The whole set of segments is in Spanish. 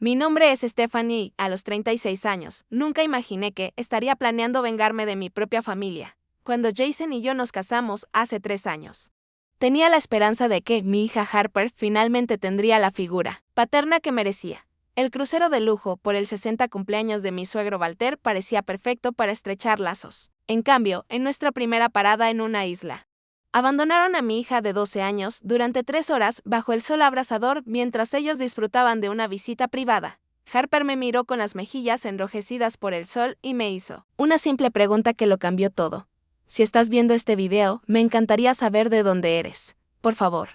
Mi nombre es Stephanie, a los 36 años. Nunca imaginé que estaría planeando vengarme de mi propia familia. Cuando Jason y yo nos casamos hace 3 años. Tenía la esperanza de que mi hija Harper finalmente tendría la figura paterna que merecía. El crucero de lujo por el 60 cumpleaños de mi suegro Walter parecía perfecto para estrechar lazos. En cambio, en nuestra primera parada en una isla, abandonaron a mi hija de 12 años durante 3 horas bajo el sol abrasador mientras ellos disfrutaban de una visita privada. Harper me miró con las mejillas enrojecidas por el sol y me hizo una simple pregunta que lo cambió todo. Si estás viendo este video, me encantaría saber de dónde eres. Por favor,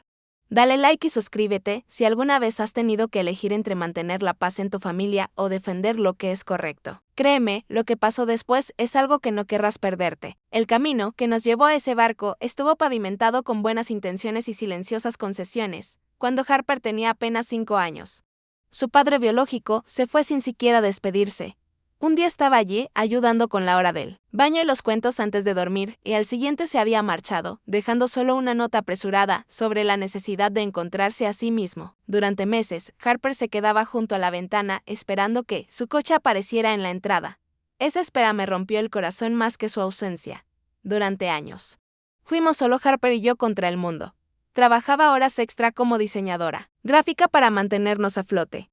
dale like y suscríbete si alguna vez has tenido que elegir entre mantener la paz en tu familia o defender lo que es correcto. Créeme, lo que pasó después es algo que no querrás perderte. El camino que nos llevó a ese barco estuvo pavimentado con buenas intenciones y silenciosas concesiones, cuando Harper tenía apenas 5 años. Su padre biológico se fue sin siquiera despedirse. Un día estaba allí, ayudando con la hora del baño y los cuentos antes de dormir, y al siguiente se había marchado, dejando solo una nota apresurada sobre la necesidad de encontrarse a sí mismo. Durante meses, Harper se quedaba junto a la ventana esperando que su coche apareciera en la entrada. Esa espera me rompió el corazón más que su ausencia. Durante años, fuimos solo Harper y yo contra el mundo. Trabajaba horas extra como diseñadora gráfica para mantenernos a flote,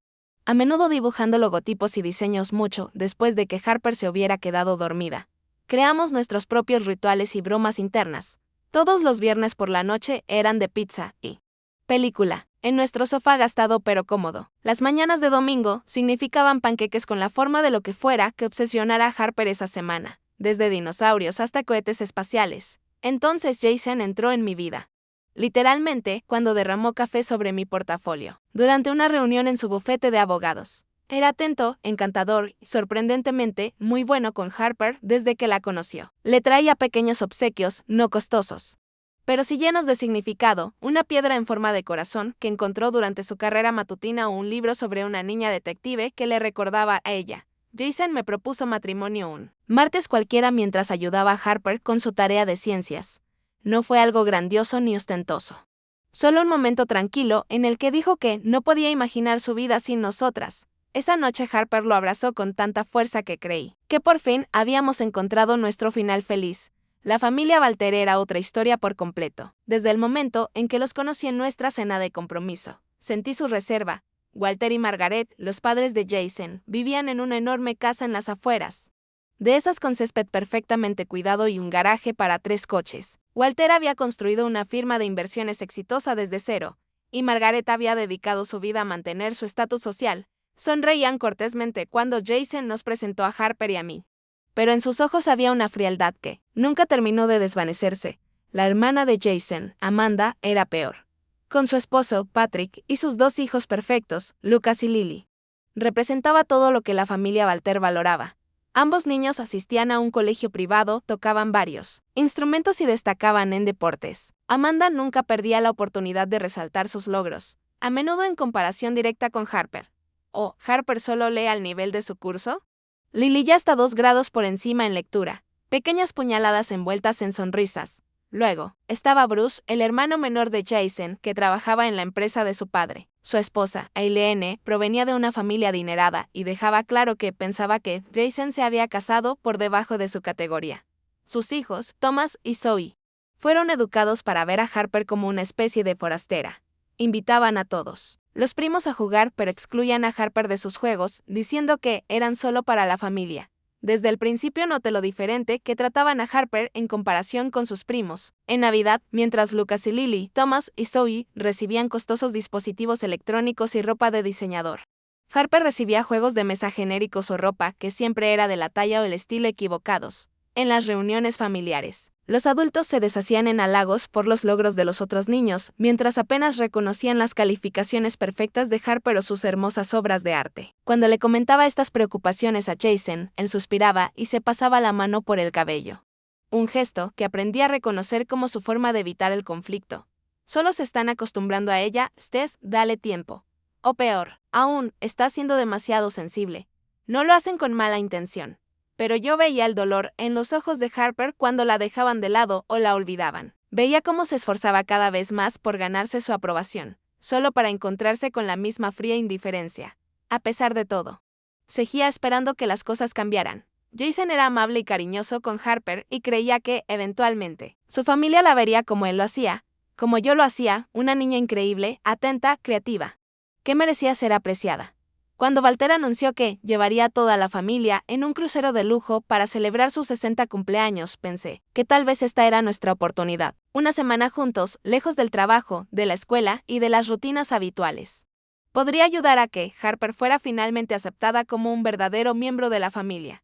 a menudo dibujando logotipos y diseños mucho después de que Harper se hubiera quedado dormida. Creamos nuestros propios rituales y bromas internas. Todos los viernes por la noche eran de pizza y película, en nuestro sofá gastado pero cómodo. Las mañanas de domingo significaban panqueques con la forma de lo que fuera que obsesionara a Harper esa semana, desde dinosaurios hasta cohetes espaciales. Entonces Jason entró en mi vida. Literalmente, cuando derramó café sobre mi portafolio, durante una reunión en su bufete de abogados. Era atento, encantador y, sorprendentemente, muy bueno con Harper desde que la conoció. Le traía pequeños obsequios, no costosos, pero sí llenos de significado, una piedra en forma de corazón que encontró durante su carrera matutina o un libro sobre una niña detective que le recordaba a ella. Jason me propuso matrimonio un martes cualquiera mientras ayudaba a Harper con su tarea de ciencias. No fue algo grandioso ni ostentoso. Solo un momento tranquilo en el que dijo que no podía imaginar su vida sin nosotras. Esa noche Harper lo abrazó con tanta fuerza que creí que por fin habíamos encontrado nuestro final feliz. La familia Walter era otra historia por completo. Desde el momento en que los conocí en nuestra cena de compromiso, sentí su reserva. Walter y Margaret, los padres de Jason, vivían en una enorme casa en las afueras, de esas con césped perfectamente cuidado y un garaje para 3 coches. Walter había construido una firma de inversiones exitosa desde cero, y Margaret había dedicado su vida a mantener su estatus social. Sonreían cortésmente cuando Jason nos presentó a Harper y a mí. Pero en sus ojos había una frialdad que nunca terminó de desvanecerse. La hermana de Jason, Amanda, era peor. Con su esposo, Patrick, y sus 2 hijos perfectos, Lucas y Lily. Representaba todo lo que la familia Walter valoraba. Ambos niños asistían a un colegio privado, tocaban varios instrumentos y destacaban en deportes. Amanda nunca perdía la oportunidad de resaltar sus logros, a menudo en comparación directa con Harper. ¿O Harper solo lee al nivel de su curso? Lily ya está 2 grados por encima en lectura, pequeñas puñaladas envueltas en sonrisas. Luego, estaba Bruce, el hermano menor de Jason, que trabajaba en la empresa de su padre. Su esposa, Aileen, provenía de una familia adinerada y dejaba claro que pensaba que Jason se había casado por debajo de su categoría. Sus hijos, Thomas y Zoe, fueron educados para ver a Harper como una especie de forastera. Invitaban a todos los primos a jugar pero excluían a Harper de sus juegos, diciendo que eran solo para la familia. Desde el principio noté lo diferente que trataban a Harper en comparación con sus primos. En Navidad, mientras Lucas y Lily, Thomas y Zoe recibían costosos dispositivos electrónicos y ropa de diseñador, Harper recibía juegos de mesa genéricos o ropa que siempre era de la talla o el estilo equivocados. En las reuniones familiares, los adultos se deshacían en halagos por los logros de los otros niños, mientras apenas reconocían las calificaciones perfectas de Harper o sus hermosas obras de arte. Cuando le comentaba estas preocupaciones a Jason, él suspiraba y se pasaba la mano por el cabello. Un gesto que aprendí a reconocer como su forma de evitar el conflicto. Solo se están acostumbrando a ella, Steph, dale tiempo. O peor, aún, está siendo demasiado sensible. No lo hacen con mala intención. Pero yo veía el dolor en los ojos de Harper cuando la dejaban de lado o la olvidaban. Veía cómo se esforzaba cada vez más por ganarse su aprobación, solo para encontrarse con la misma fría indiferencia. a pesar de todo. Seguía esperando que las cosas cambiaran. Jason era amable y cariñoso con Harper y creía que, eventualmente, su familia la vería como él lo hacía, como yo lo hacía, una niña increíble, atenta, creativa, que merecía ser apreciada. Cuando Walter anunció que llevaría a toda la familia en un crucero de lujo para celebrar su 60 cumpleaños, pensé que tal vez esta era nuestra oportunidad. Una semana juntos, lejos del trabajo, de la escuela y de las rutinas habituales. Podría ayudar a que Harper fuera finalmente aceptada como un verdadero miembro de la familia.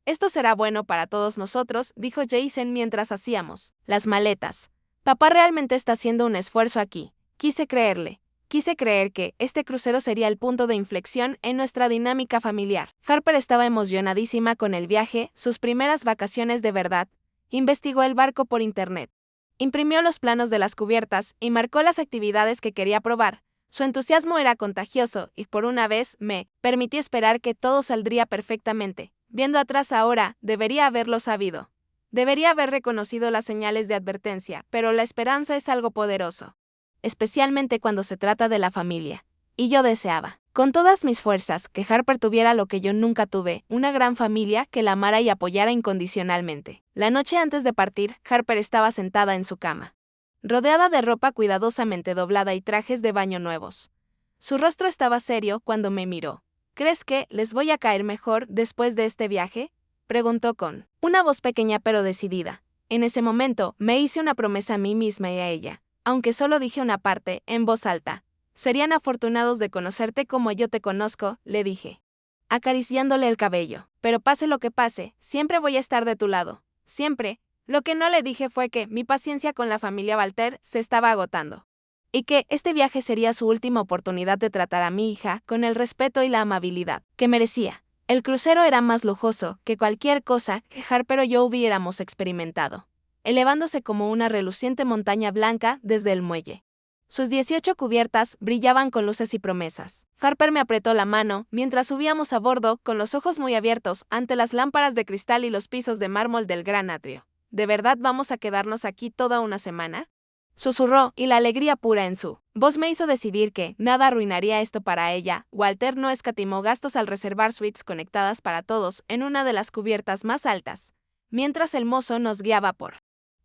Esto será bueno para todos nosotros, dijo Jason mientras hacíamos las maletas. Papá realmente está haciendo un esfuerzo aquí. Quise creerle. Quise creer que este crucero sería el punto de inflexión en nuestra dinámica familiar. Harper estaba emocionadísima con el viaje, sus primeras vacaciones de verdad. Investigó el barco por internet. Imprimió los planos de las cubiertas y marcó las actividades que quería probar. Su entusiasmo era contagioso y por una vez me permití esperar que todo saldría perfectamente. Viendo atrás ahora, debería haberlo sabido. Debería haber reconocido las señales de advertencia, pero la esperanza es algo poderoso. Especialmente cuando se trata de la familia. Y yo deseaba, con todas mis fuerzas, que Harper tuviera lo que yo nunca tuve, una gran familia que la amara y apoyara incondicionalmente. La noche antes de partir, Harper estaba sentada en su cama, rodeada de ropa cuidadosamente doblada y trajes de baño nuevos. Su rostro estaba serio cuando me miró. ¿Crees que les voy a caer mejor después de este viaje?, preguntó con una voz pequeña pero decidida. En ese momento, me hice una promesa a mí misma y a ella. Aunque solo dije una parte, en voz alta. Serían afortunados de conocerte como yo te conozco, le dije, acariciándole el cabello. Pero pase lo que pase, siempre voy a estar de tu lado. Siempre. Lo que no le dije fue que mi paciencia con la familia Walter se estaba agotando. Y que este viaje sería su última oportunidad de tratar a mi hija con el respeto y la amabilidad que merecía. El crucero era más lujoso que cualquier cosa que Harper o yo hubiéramos experimentado, elevándose como una reluciente montaña blanca desde el muelle. Sus 18 cubiertas brillaban con luces y promesas. Harper me apretó la mano mientras subíamos a bordo con los ojos muy abiertos ante las lámparas de cristal y los pisos de mármol del gran atrio. ¿De verdad vamos a quedarnos aquí toda una semana?, susurró, y la alegría pura en su voz me hizo decidir que nada arruinaría esto para ella. Walter no escatimó gastos al reservar suites conectadas para todos en una de las cubiertas más altas. Mientras el mozo nos guiaba por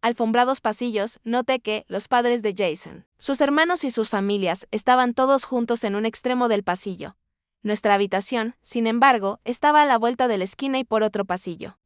alfombrados pasillos, noté que los padres de Jason, sus hermanos y sus familias estaban todos juntos en un extremo del pasillo. Nuestra habitación, sin embargo, estaba a la vuelta de la esquina y por otro pasillo.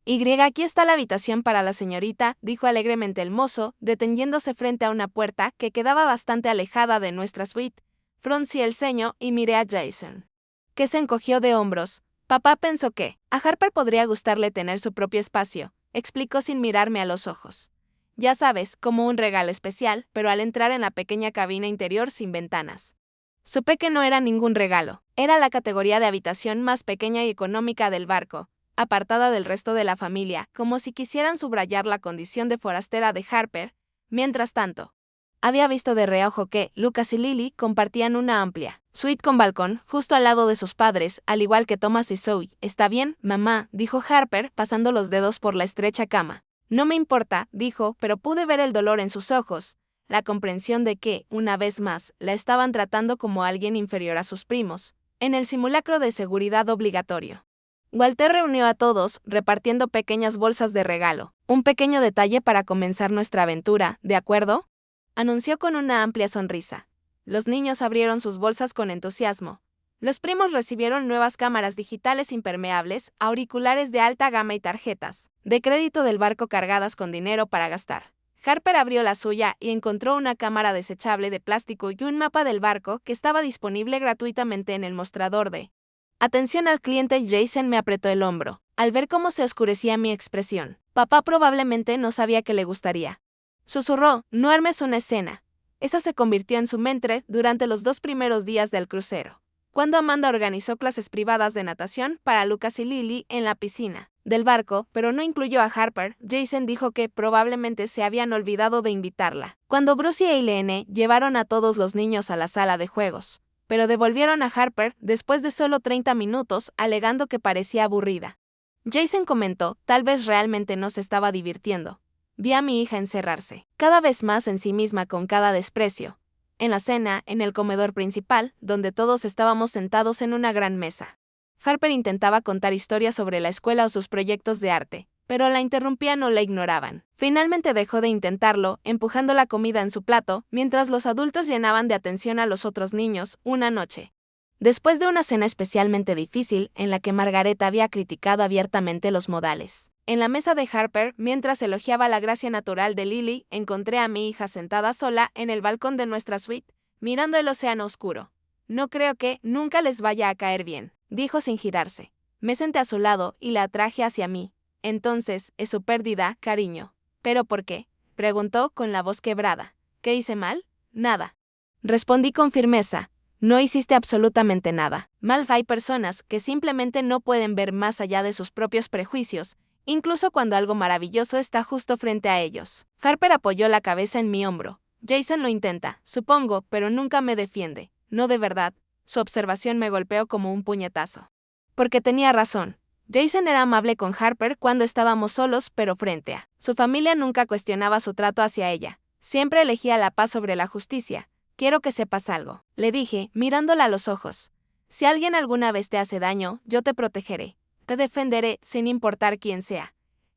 Aquí está la habitación para la señorita, dijo alegremente el mozo, deteniéndose frente a una puerta que quedaba bastante alejada de nuestra suite. Fruncí el ceño y miré a Jason, que se encogió de hombros. Papá pensó que a Harper podría gustarle tener su propio espacio, explicó sin mirarme a los ojos. Ya sabes, como un regalo especial, pero al entrar en la pequeña cabina interior sin ventanas, supe que no era ningún regalo. Era la categoría de habitación más pequeña y económica del barco, apartada del resto de la familia, como si quisieran subrayar la condición de forastera de Harper. Mientras tanto, había visto de reojo que Lucas y Lily compartían una amplia suite con balcón justo al lado de sus padres, al igual que Thomas y Zoe. «Está bien, mamá», dijo Harper, pasando los dedos por la estrecha cama. «No me importa», dijo, pero pude ver el dolor en sus ojos, la comprensión de que, una vez más, la estaban tratando como alguien inferior a sus primos, en el simulacro de seguridad obligatorio. Walter reunió a todos, repartiendo pequeñas bolsas de regalo. «Un pequeño detalle para comenzar nuestra aventura, ¿de acuerdo?», anunció con una amplia sonrisa. Los niños abrieron sus bolsas con entusiasmo. Los primos recibieron nuevas cámaras digitales impermeables, auriculares de alta gama y tarjetas de crédito del barco cargadas con dinero para gastar. Harper abrió la suya y encontró una cámara desechable de plástico y un mapa del barco que estaba disponible gratuitamente en el mostrador de atención al cliente. Jason me apretó el hombro, al ver cómo se oscurecía mi expresión. Papá probablemente no sabía que le gustaría. Susurró, «No armes una escena». Esa se convirtió en su mente durante los 2 primeros días del crucero, cuando Amanda organizó clases privadas de natación para Lucas y Lily en la piscina del barco, pero no incluyó a Harper. Jason dijo que probablemente se habían olvidado de invitarla. Cuando Bruce y Eileen llevaron a todos los niños a la sala de juegos, pero devolvieron a Harper después de solo 30 minutos, alegando que parecía aburrida. Jason comentó, tal vez realmente no se estaba divirtiendo. Vi a mi hija encerrarse cada vez más en sí misma con cada desprecio. en la cena, en el comedor principal, donde todos estábamos sentados en una gran mesa. Harper intentaba contar historias sobre la escuela o sus proyectos de arte, pero la interrumpían o la ignoraban. Finalmente dejó de intentarlo, empujando la comida en su plato, mientras los adultos llenaban de atención a los otros niños, una noche. Después de una cena especialmente difícil, en la que Margaret había criticado abiertamente los modales. En la mesa de Harper, mientras elogiaba la gracia natural de Lily, encontré a mi hija sentada sola en el balcón de nuestra suite, mirando el océano oscuro. No creo que nunca les vaya a caer bien, dijo sin girarse. Me senté a su lado y la atraje hacia mí. Entonces, es su pérdida, cariño. ¿Pero por qué?, preguntó con la voz quebrada. ¿Qué hice mal? Nada. Respondí con firmeza. No hiciste absolutamente nada. Mal, hay personas que simplemente no pueden ver más allá de sus propios prejuicios, incluso cuando algo maravilloso está justo frente a ellos. Harper apoyó la cabeza en mi hombro. Jason lo intenta, supongo, pero nunca me defiende. No de verdad. Su observación me golpeó como un puñetazo. Porque tenía razón. Jason era amable con Harper cuando estábamos solos, pero frente a su familia nunca cuestionaba su trato hacia ella. Siempre elegía la paz sobre la justicia. Quiero que sepas algo, le dije, mirándola a los ojos. Si alguien alguna vez te hace daño, yo te protegeré. Te defenderé, sin importar quién sea.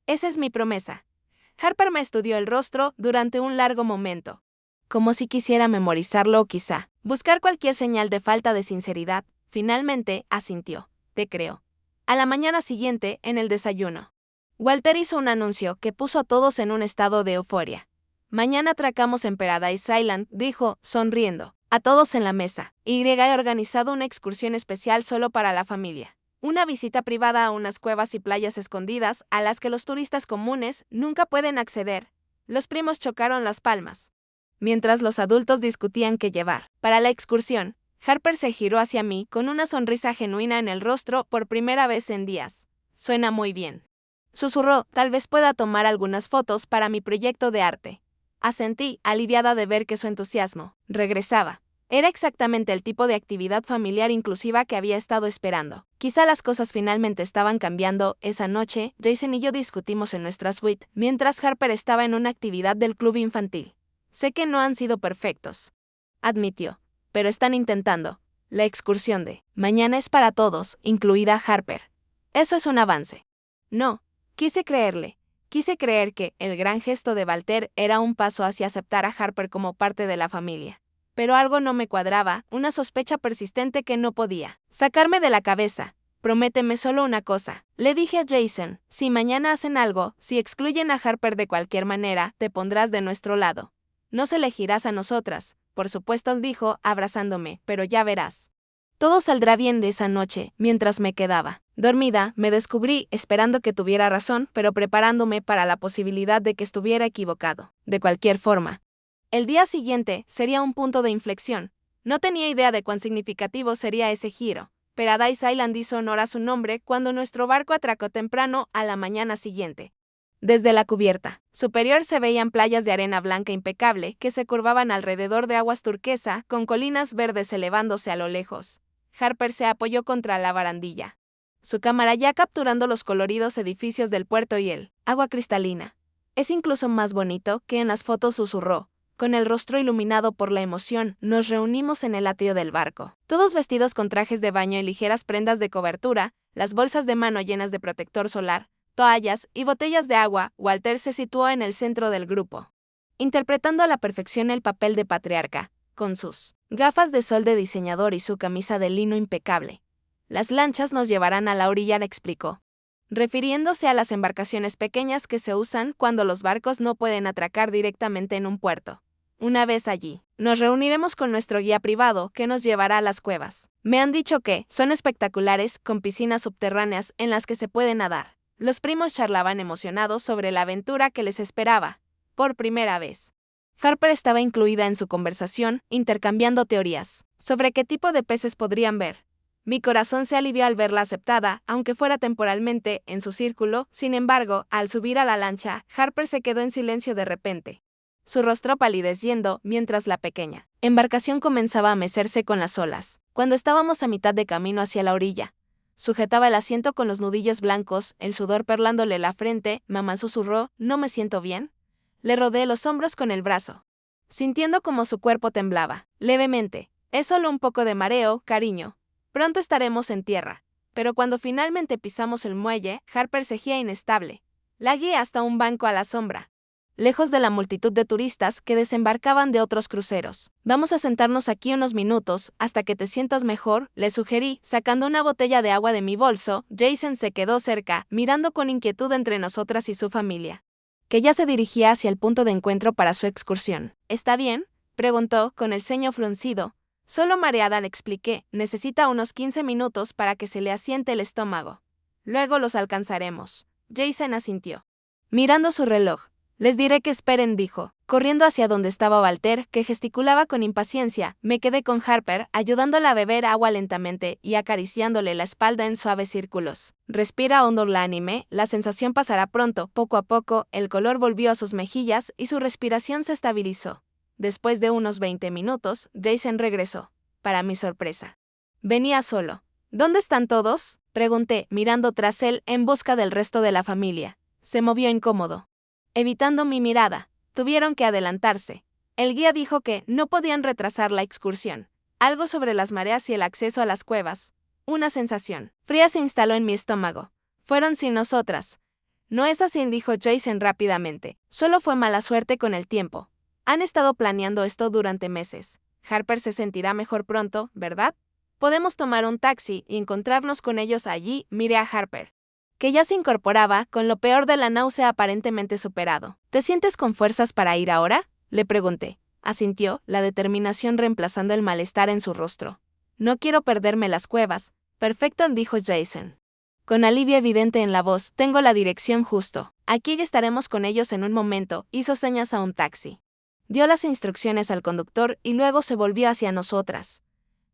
Esa es mi promesa. Harper me estudió el rostro durante un largo momento. Como si quisiera memorizarlo o quizá buscar cualquier señal de falta de sinceridad. Finalmente, asintió. Te creo. A la mañana siguiente, en el desayuno, Walter hizo un anuncio que puso a todos en un estado de euforia. Mañana atracamos en Paradise Island, dijo, sonriendo. A todos en la mesa. He organizado una excursión especial solo para la familia. Una visita privada a unas cuevas y playas escondidas a las que los turistas comunes nunca pueden acceder. Los primos chocaron las palmas. Mientras los adultos discutían qué llevar para la excursión, Harper se giró hacia mí con una sonrisa genuina en el rostro por primera vez en días. Suena muy bien. Susurró, tal vez pueda tomar algunas fotos para mi proyecto de arte. Asentí, aliviada de ver que su entusiasmo regresaba. Era exactamente el tipo de actividad familiar inclusiva que había estado esperando. Quizá las cosas finalmente estaban cambiando. Esa noche, Jason y yo discutimos en nuestra suite, mientras Harper estaba en una actividad del club infantil. Sé que no han sido perfectos, admitió, pero están intentando. La excursión de mañana es para todos, incluida Harper. Eso es un avance. No, quise creerle. Quise creer que el gran gesto de Walter era un paso hacia aceptar a Harper como parte de la familia. Pero algo no me cuadraba, una sospecha persistente que no podía sacarme de la cabeza. Prométeme solo una cosa, le dije a Jason. Si mañana hacen algo, si excluyen a Harper de cualquier manera, te pondrás de nuestro lado. Nos elegirás a nosotras, por supuesto, dijo, abrazándome, pero ya verás. Todo saldrá bien. De esa noche, mientras me quedaba dormida, me descubrí esperando que tuviera razón, pero preparándome para la posibilidad de que estuviera equivocado. De cualquier forma, el día siguiente sería un punto de inflexión. No tenía idea de cuán significativo sería ese giro. Paradise Island hizo honor a su nombre cuando nuestro barco atracó temprano a la mañana siguiente. Desde la cubierta superior se veían playas de arena blanca impecable que se curvaban alrededor de aguas turquesa, con colinas verdes elevándose a lo lejos. Harper se apoyó contra la barandilla, su cámara ya capturando los coloridos edificios del puerto y el agua cristalina. Es incluso más bonito que en las fotos, susurró. Con el rostro iluminado por la emoción, nos reunimos en el atrio del barco. Todos vestidos con trajes de baño y ligeras prendas de cobertura, las bolsas de mano llenas de protector solar, toallas y botellas de agua. Walter se situó en el centro del grupo, interpretando a la perfección el papel de patriarca, con sus gafas de sol de diseñador y su camisa de lino impecable. Las lanchas nos llevarán a la orilla, le explicó, refiriéndose a las embarcaciones pequeñas que se usan cuando los barcos no pueden atracar directamente en un puerto. Una vez allí, nos reuniremos con nuestro guía privado que nos llevará a las cuevas. Me han dicho que son espectaculares, con piscinas subterráneas en las que se puede nadar. Los primos charlaban emocionados sobre la aventura que les esperaba. Por primera vez, Harper estaba incluida en su conversación, intercambiando teorías sobre qué tipo de peces podrían ver. Mi corazón se alivió al verla aceptada, aunque fuera temporalmente, en su círculo. Sin embargo, al subir a la lancha, Harper se quedó en silencio de repente, su rostro palideciendo, mientras la pequeña embarcación comenzaba a mecerse con las olas. Cuando estábamos a mitad de camino hacia la orilla, sujetaba el asiento con los nudillos blancos, el sudor perlándole la frente. Mamá, susurró, ¿no me siento bien? Le rodeé los hombros con el brazo. sintiendo como su cuerpo temblaba. Levemente. Es solo un poco de mareo, cariño. Pronto estaremos en tierra. Pero cuando finalmente pisamos el muelle, Harper seguía inestable. La guié hasta un banco a la sombra, lejos de la multitud de turistas que desembarcaban de otros cruceros. Vamos a sentarnos aquí unos minutos, hasta que te sientas mejor, le sugerí, sacando una botella de agua de mi bolso. Jason se quedó cerca, mirando con inquietud entre nosotras y su familia, que ya se dirigía hacia el punto de encuentro para su excursión. ¿Está bien?, preguntó, con el ceño fruncido. Solo mareada, le expliqué, necesita unos 15 minutos para que se le asiente el estómago. Luego los alcanzaremos. Jason asintió, mirando su reloj. Les diré que esperen, dijo. Corriendo hacia donde estaba Walter, que gesticulaba con impaciencia, me quedé con Harper, ayudándola a beber agua lentamente y acariciándole la espalda en suaves círculos. Respira hondo, la animé, la sensación pasará pronto. Poco a poco, el color volvió a sus mejillas y su respiración se estabilizó. Después de unos 20 minutos, Jason regresó. Para mi sorpresa, venía solo. ¿Dónde están todos?, pregunté, mirando tras él en busca del resto de la familia. Se movió incómodo, evitando mi mirada. Tuvieron que adelantarse. El guía dijo que no podían retrasar la excursión. Algo sobre las mareas y el acceso a las cuevas. Una sensación fría se instaló en mi estómago. Fueron sin nosotras. No es así, dijo Jason rápidamente. Solo fue mala suerte con el tiempo. Han estado planeando esto durante meses. Harper se sentirá mejor pronto, ¿verdad? Podemos tomar un taxi y encontrarnos con ellos allí. Miré a Harper, que ya se incorporaba, con lo peor de la náusea aparentemente superado. ¿Te sientes con fuerzas para ir ahora?, le pregunté. Asintió, la determinación reemplazando el malestar en su rostro. No quiero perderme las cuevas. Perfecto, dijo Jason, con alivio evidente en la voz. Tengo la dirección justo. Aquí estaremos con ellos en un momento. Hizo señas a un taxi. Dio las instrucciones al conductor y luego se volvió hacia nosotras.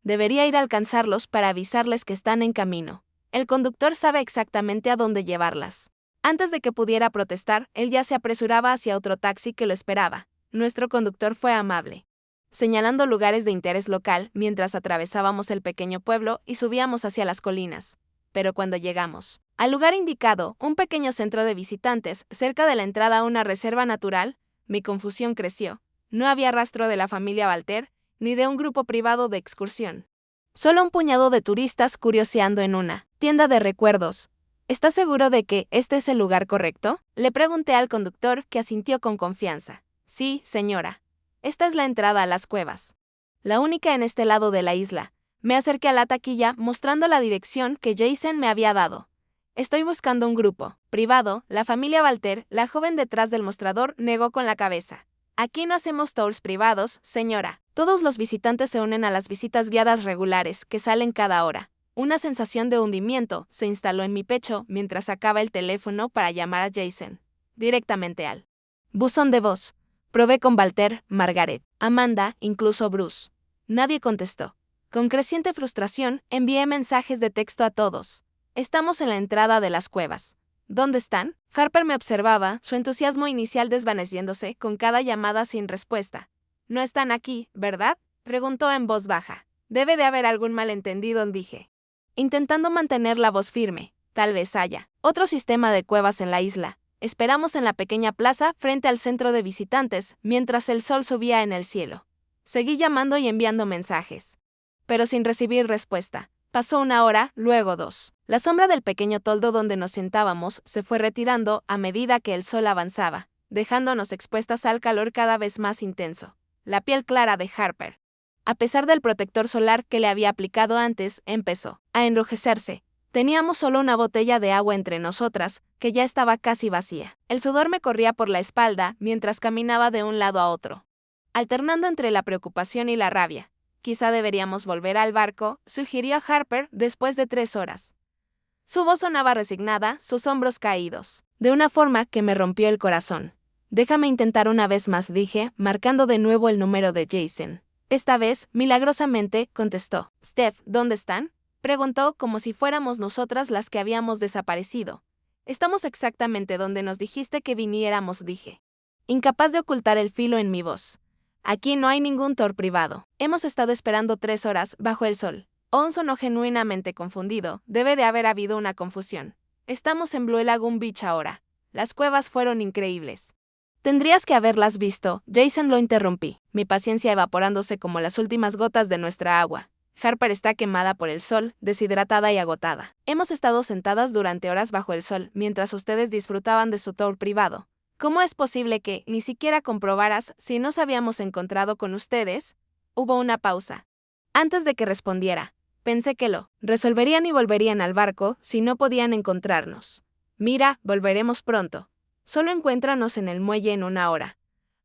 Debería ir a alcanzarlos para avisarles que están en camino. El conductor sabe exactamente a dónde llevarlas. Antes de que pudiera protestar, él ya se apresuraba hacia otro taxi que lo esperaba. Nuestro conductor fue amable, señalando lugares de interés local mientras atravesábamos el pequeño pueblo y subíamos hacia las colinas. Pero cuando llegamos al lugar indicado, un pequeño centro de visitantes, cerca de la entrada a una reserva natural, mi confusión creció. No había rastro de la familia Walter, ni de un grupo privado de excursión. Solo un puñado de turistas curioseando en una tienda de recuerdos. ¿Estás seguro de que este es el lugar correcto?, le pregunté al conductor, que asintió con confianza. Sí, señora. Esta es la entrada a las cuevas, la única en este lado de la isla. Me acerqué a la taquilla, mostrando la dirección que Jason me había dado. Estoy buscando un grupo privado. La familia Walter, la joven detrás del mostrador, negó con la cabeza. Aquí no hacemos tours privados, señora. Todos los visitantes se unen a las visitas guiadas regulares que salen cada hora. Una sensación de hundimiento se instaló en mi pecho mientras sacaba el teléfono para llamar a Jason directamente al buzón de voz. Probé con Walter, Margaret, Amanda, incluso Bruce. Nadie contestó. Con creciente frustración, envié mensajes de texto a todos. Estamos en la entrada de las cuevas. ¿Dónde están? Harper me observaba, su entusiasmo inicial desvaneciéndose con cada llamada sin respuesta. ¿No están aquí, verdad?, preguntó en voz baja. Debe de haber algún malentendido, dije, intentando mantener la voz firme. Tal vez haya otro sistema de cuevas en la isla. Esperamos en la pequeña plaza frente al centro de visitantes, mientras el sol subía en el cielo. Seguí llamando y enviando mensajes, pero sin recibir respuesta. Pasó una hora, luego 2. La sombra del pequeño toldo donde nos sentábamos se fue retirando a medida que el sol avanzaba, dejándonos expuestas al calor cada vez más intenso. La piel clara de Harper, a pesar del protector solar que le había aplicado antes, empezó a enrojecerse. Teníamos solo una botella de agua entre nosotras, que ya estaba casi vacía. El sudor me corría por la espalda mientras caminaba de un lado a otro, alternando entre la preocupación y la rabia. Quizá deberíamos volver al barco, sugirió Harper después de 3 horas. Su voz sonaba resignada, sus hombros caídos, de una forma que me rompió el corazón. Déjame intentar una vez más, dije, marcando de nuevo el número de Jason. Esta vez, milagrosamente, contestó. Steph, ¿dónde están?, preguntó, como si fuéramos nosotras las que habíamos desaparecido. Estamos exactamente donde nos dijiste que viniéramos, dije, incapaz de ocultar el filo en mi voz. Aquí no hay ningún tour privado. Hemos estado esperando 3 horas bajo el sol. On sonó genuinamente confundido. Debe de haber habido una confusión. Estamos en Blue Lagoon Beach ahora. Las cuevas fueron increíbles. Tendrías que haberlas visto, Jason lo interrumpí, mi paciencia evaporándose como las últimas gotas de nuestra agua. Harper está quemada por el sol, deshidratada y agotada. Hemos estado sentadas durante horas bajo el sol, mientras ustedes disfrutaban de su tour privado. ¿Cómo es posible que ni siquiera comprobaras si nos habíamos encontrado con ustedes? Hubo una pausa. Antes de que respondiera, pensé que lo resolverían y volverían al barco si no podían encontrarnos. Mira, volveremos pronto. Solo encuéntranos en el muelle en una hora.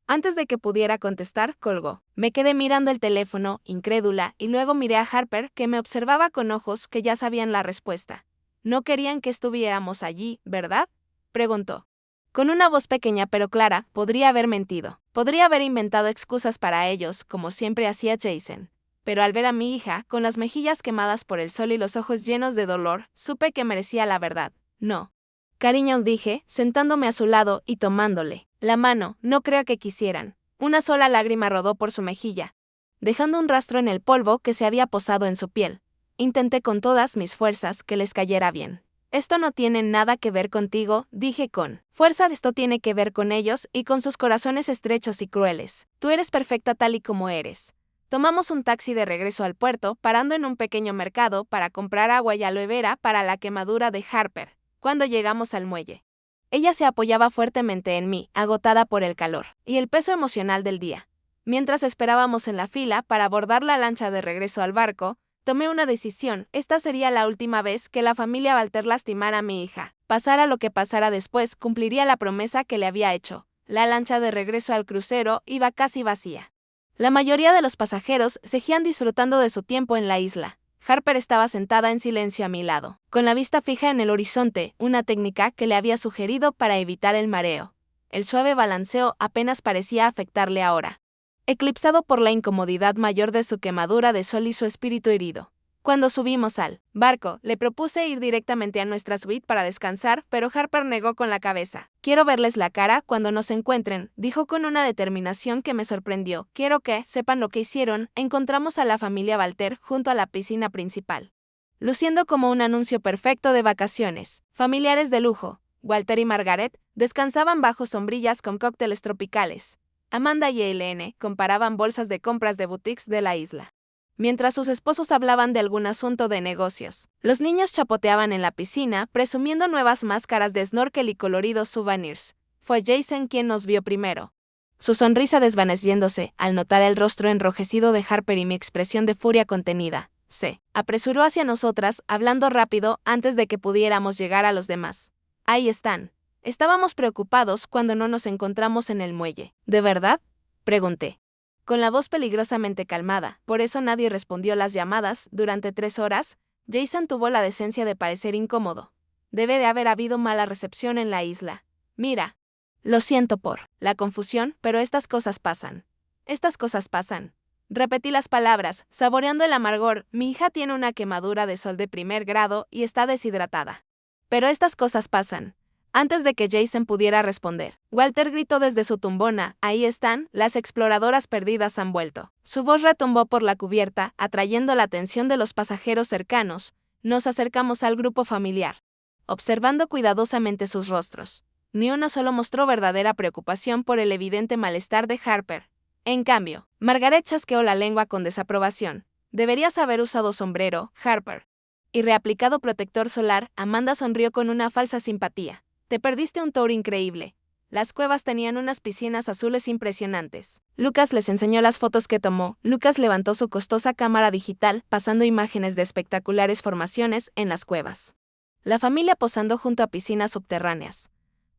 Antes de que pudiera contestar, colgó. Me quedé mirando el teléfono, incrédula, y luego miré a Harper, que me observaba con ojos que ya sabían la respuesta. ¿No querían que estuviéramos allí, verdad?, preguntó. Con una voz pequeña pero clara, podría haber mentido. Podría haber inventado excusas para ellos, como siempre hacía Jason. Pero al ver a mi hija, con las mejillas quemadas por el sol y los ojos llenos de dolor, supe que merecía la verdad. No. Cariño, dije, sentándome a su lado y tomándole la mano, no creo que quisieran. Una sola lágrima rodó por su mejilla, dejando un rastro en el polvo que se había posado en su piel. Intenté con todas mis fuerzas que les cayera bien. Esto no tiene nada que ver contigo, dije con fuerza. Esto tiene que ver con ellos y con sus corazones estrechos y crueles. Tú eres perfecta tal y como eres. Tomamos un taxi de regreso al puerto, parando en un pequeño mercado para comprar agua y aloe vera para la quemadura de Harper. Cuando llegamos al muelle, ella se apoyaba fuertemente en mí, agotada por el calor y el peso emocional del día. Mientras esperábamos en la fila para abordar la lancha de regreso al barco, tomé una decisión. Esta sería la última vez que la familia Walter lastimara a mi hija. Pasara lo que pasara después, cumpliría la promesa que le había hecho. La lancha de regreso al crucero iba casi vacía. La mayoría de los pasajeros seguían disfrutando de su tiempo en la isla. Harper estaba sentada en silencio a mi lado, con la vista fija en el horizonte, una técnica que le había sugerido para evitar el mareo. El suave balanceo apenas parecía afectarle ahora, eclipsado por la incomodidad mayor de su quemadura de sol y su espíritu herido. Cuando subimos al barco, le propuse ir directamente a nuestra suite para descansar, pero Harper negó con la cabeza. Quiero verles la cara cuando nos encuentren, dijo con una determinación que me sorprendió. Quiero que sepan lo que hicieron. Encontramos a la familia Walter junto a la piscina principal, luciendo como un anuncio perfecto de vacaciones. Familiares de lujo, Walter y Margaret descansaban bajo sombrillas con cócteles tropicales. Amanda y Eileen comparaban bolsas de compras de boutiques de la isla, mientras sus esposos hablaban de algún asunto de negocios. Los niños chapoteaban en la piscina, presumiendo nuevas máscaras de snorkel y coloridos souvenirs. Fue Jason quien nos vio primero, su sonrisa desvaneciéndose al notar el rostro enrojecido de Harper y mi expresión de furia contenida. Se apresuró hacia nosotras, hablando rápido antes de que pudiéramos llegar a los demás. Ahí están. Estábamos preocupados cuando no nos encontramos en el muelle. ¿De verdad?, pregunté, con la voz peligrosamente calmada. Por eso nadie respondió las llamadas durante 3 horas. Jason tuvo la decencia de parecer incómodo. Debe de haber habido mala recepción en la isla. Mira, lo siento por la confusión, pero estas cosas pasan. Estas cosas pasan. Repetí las palabras, saboreando el amargor. Mi hija tiene una quemadura de sol de 1er grado y está deshidratada. Pero estas cosas pasan. Antes de que Jason pudiera responder, Walter gritó desde su tumbona. Ahí están, las exploradoras perdidas han vuelto. Su voz retumbó por la cubierta, atrayendo la atención de los pasajeros cercanos. Nos acercamos al grupo familiar, observando cuidadosamente sus rostros. Ni uno solo mostró verdadera preocupación por el evidente malestar de Harper. En cambio, Margaret chasqueó la lengua con desaprobación. Deberías haber usado sombrero, Harper, y reaplicado protector solar. Amanda sonrió con una falsa simpatía. Te perdiste un tour increíble. Las cuevas tenían unas piscinas azules impresionantes. Lucas les enseñó las fotos que tomó. Lucas levantó su costosa cámara digital, pasando imágenes de espectaculares formaciones en las cuevas. La familia posando junto a piscinas subterráneas.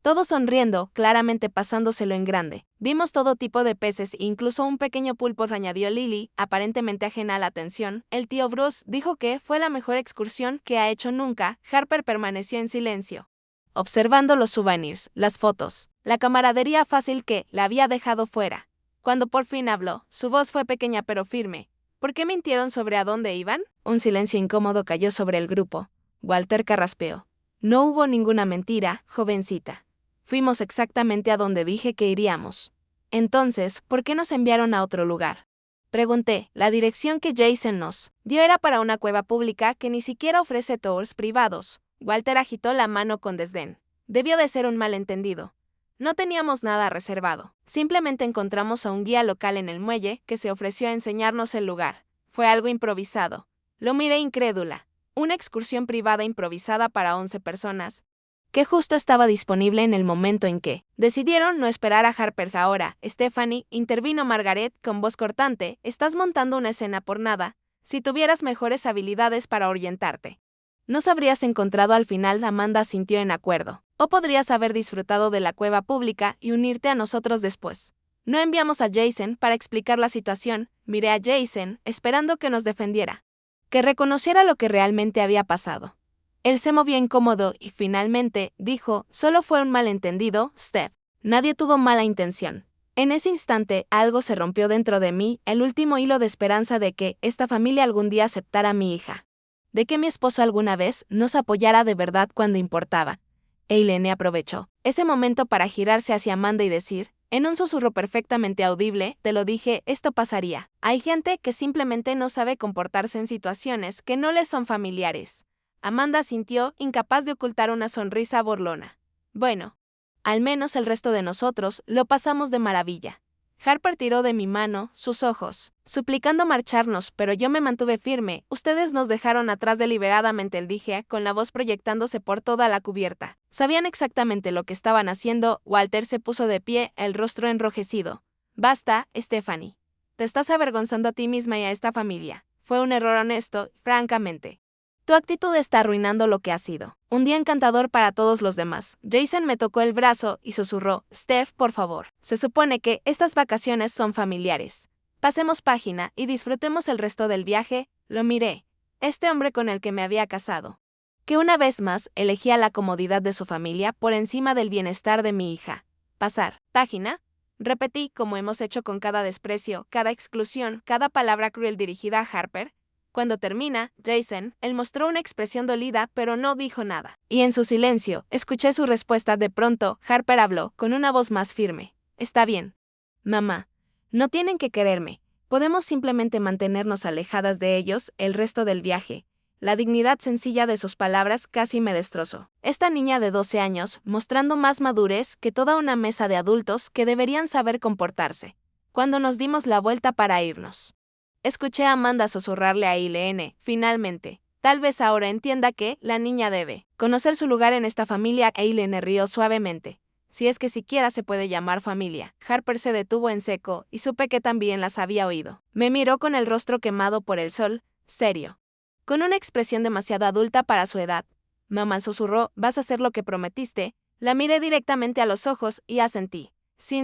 Todos sonriendo, claramente pasándoselo en grande. Vimos todo tipo de peces e incluso un pequeño pulpo, añadió Lily, aparentemente ajena a la atención. El tío Bruce dijo que fue la mejor excursión que ha hecho nunca. Harper permaneció en silencio, observando los souvenirs, las fotos, la camaradería fácil que la había dejado fuera. Cuando por fin habló, su voz fue pequeña pero firme. ¿Por qué mintieron sobre a dónde iban? Un silencio incómodo cayó sobre el grupo. Walter carraspeó. No hubo ninguna mentira, jovencita. Fuimos exactamente a donde dije que iríamos. Entonces, ¿por qué nos enviaron a otro lugar?, pregunté. La dirección que Jason nos dio era para una cueva pública que ni siquiera ofrece tours privados. Walter agitó la mano con desdén. Debió de ser un malentendido. No teníamos nada reservado. Simplemente encontramos a un guía local en el muelle que se ofreció a enseñarnos el lugar. Fue algo improvisado. Lo miré incrédula. Una excursión privada improvisada para 11 personas, que justo estaba disponible en el momento en que decidieron no esperar a Harper. Ahora, Stephanie, intervino Margaret con voz cortante, estás montando una escena por nada. Si tuvieras mejores habilidades para orientarte, nos habrías encontrado al final. Amanda asintió en acuerdo. O podrías haber disfrutado de la cueva pública y unirte a nosotros después. No enviamos a Jason para explicar la situación. Miré a Jason, esperando que nos defendiera, que reconociera lo que realmente había pasado. Él se movió incómodo y finalmente dijo, solo fue un malentendido, Steph. Nadie tuvo mala intención. En ese instante, algo se rompió dentro de mí, el último hilo de esperanza de que esta familia algún día aceptara a mi hija. De que mi esposo alguna vez nos apoyara de verdad cuando importaba. Eileen aprovechó ese momento para girarse hacia Amanda y decir, en un susurro perfectamente audible, te lo dije, esto pasaría. Hay gente que simplemente no sabe comportarse en situaciones que no les son familiares. Amanda asintió, incapaz de ocultar una sonrisa burlona. Bueno, al menos el resto de nosotros lo pasamos de maravilla. Harper tiró de mi mano, sus ojos, suplicando marcharnos, pero yo me mantuve firme. Ustedes nos dejaron atrás deliberadamente, dije, con la voz proyectándose por toda la cubierta. Sabían exactamente lo que estaban haciendo. Walter se puso de pie, el rostro enrojecido. Basta, Stephanie. Te estás avergonzando a ti misma y a esta familia. Fue un error honesto, francamente. Tu actitud está arruinando lo que ha sido. Un día encantador para todos los demás. Jason me tocó el brazo y susurró, Steph, por favor. Se supone que estas vacaciones son familiares. Pasemos página y disfrutemos el resto del viaje. Lo miré. Este hombre con el que me había casado. Que una vez más elegía la comodidad de su familia por encima del bienestar de mi hija. Pasar página. Repetí, como hemos hecho con cada desprecio, cada exclusión, cada palabra cruel dirigida a Harper. Cuando termina, Jason, él mostró una expresión dolida, pero no dijo nada. Y en su silencio, escuché su respuesta. De pronto, Harper habló, con una voz más firme. Está bien. Mamá. No tienen que quererme. Podemos simplemente mantenernos alejadas de ellos el resto del viaje. La dignidad sencilla de sus palabras casi me destrozó. Esta niña de 12 años, mostrando más madurez que toda una mesa de adultos que deberían saber comportarse. Cuando nos dimos la vuelta para irnos, escuché a Amanda susurrarle a Eileen, finalmente. Tal vez ahora entienda que la niña debe conocer su lugar en esta familia. Eileen rió suavemente. Si es que siquiera se puede llamar familia. Harper se detuvo en seco y supe que también las había oído. Me miró con el rostro quemado por el sol, serio, con una expresión demasiado adulta para su edad. Mamá susurró, ¿vas a hacer lo que prometiste? La miré directamente a los ojos y asentí.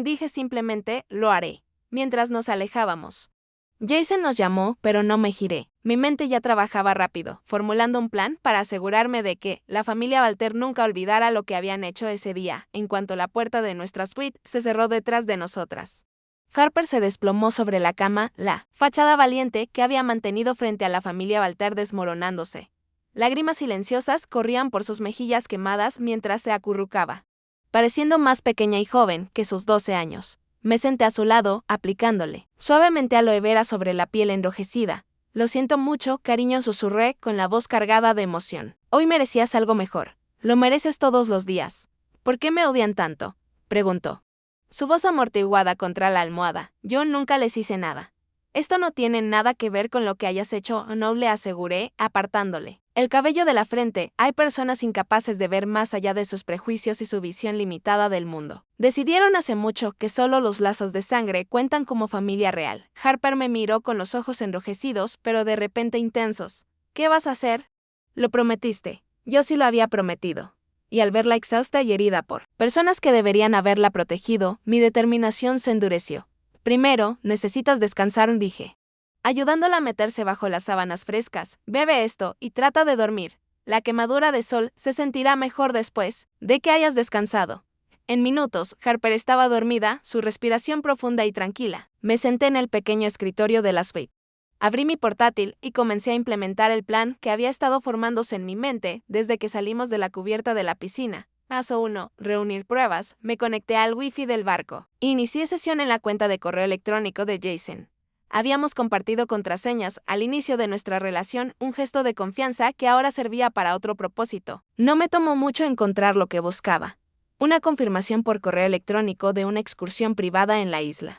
Dije simplemente, lo haré. Mientras nos alejábamos, Jason nos llamó, pero no me giré. Mi mente ya trabajaba rápido, formulando un plan para asegurarme de que la familia Walter nunca olvidara lo que habían hecho ese día, en cuanto la puerta de nuestra suite se cerró detrás de nosotras. Harper se desplomó sobre la cama, la fachada valiente que había mantenido frente a la familia Walter desmoronándose. Lágrimas silenciosas corrían por sus mejillas quemadas mientras se acurrucaba, pareciendo más pequeña y joven que sus 12 años. Me senté a su lado, aplicándole suavemente aloe vera sobre la piel enrojecida. Lo siento mucho, cariño, susurré con la voz cargada de emoción. Hoy merecías algo mejor. Lo mereces todos los días. ¿Por qué me odian tanto?, preguntó. Su voz amortiguada contra la almohada. Yo nunca les hice nada. Esto no tiene nada que ver con lo que hayas hecho, no, le aseguré, apartándole el cabello de la frente. Hay personas incapaces de ver más allá de sus prejuicios y su visión limitada del mundo. Decidieron hace mucho que solo los lazos de sangre cuentan como familia real. Harper me miró con los ojos enrojecidos, pero de repente intensos. ¿Qué vas a hacer? Lo prometiste. Yo sí lo había prometido. Y al verla exhausta y herida por personas que deberían haberla protegido, mi determinación se endureció. Primero, necesitas descansar, dije, ayudándola a meterse bajo las sábanas frescas. Bebe esto y trata de dormir. La quemadura de sol se sentirá mejor después de que hayas descansado. En minutos, Harper estaba dormida, su respiración profunda y tranquila. Me senté en el pequeño escritorio de la suite. Abrí mi portátil y comencé a implementar el plan que había estado formándose en mi mente desde que salimos de la cubierta de la piscina. Paso 1. Reunir pruebas. Me conecté al wifi del barco. Inicié sesión en la cuenta de correo electrónico de Jason. Habíamos compartido contraseñas al inicio de nuestra relación, un gesto de confianza que ahora servía para otro propósito. No me tomó mucho encontrar lo que buscaba. Una confirmación por correo electrónico de una excursión privada en la isla.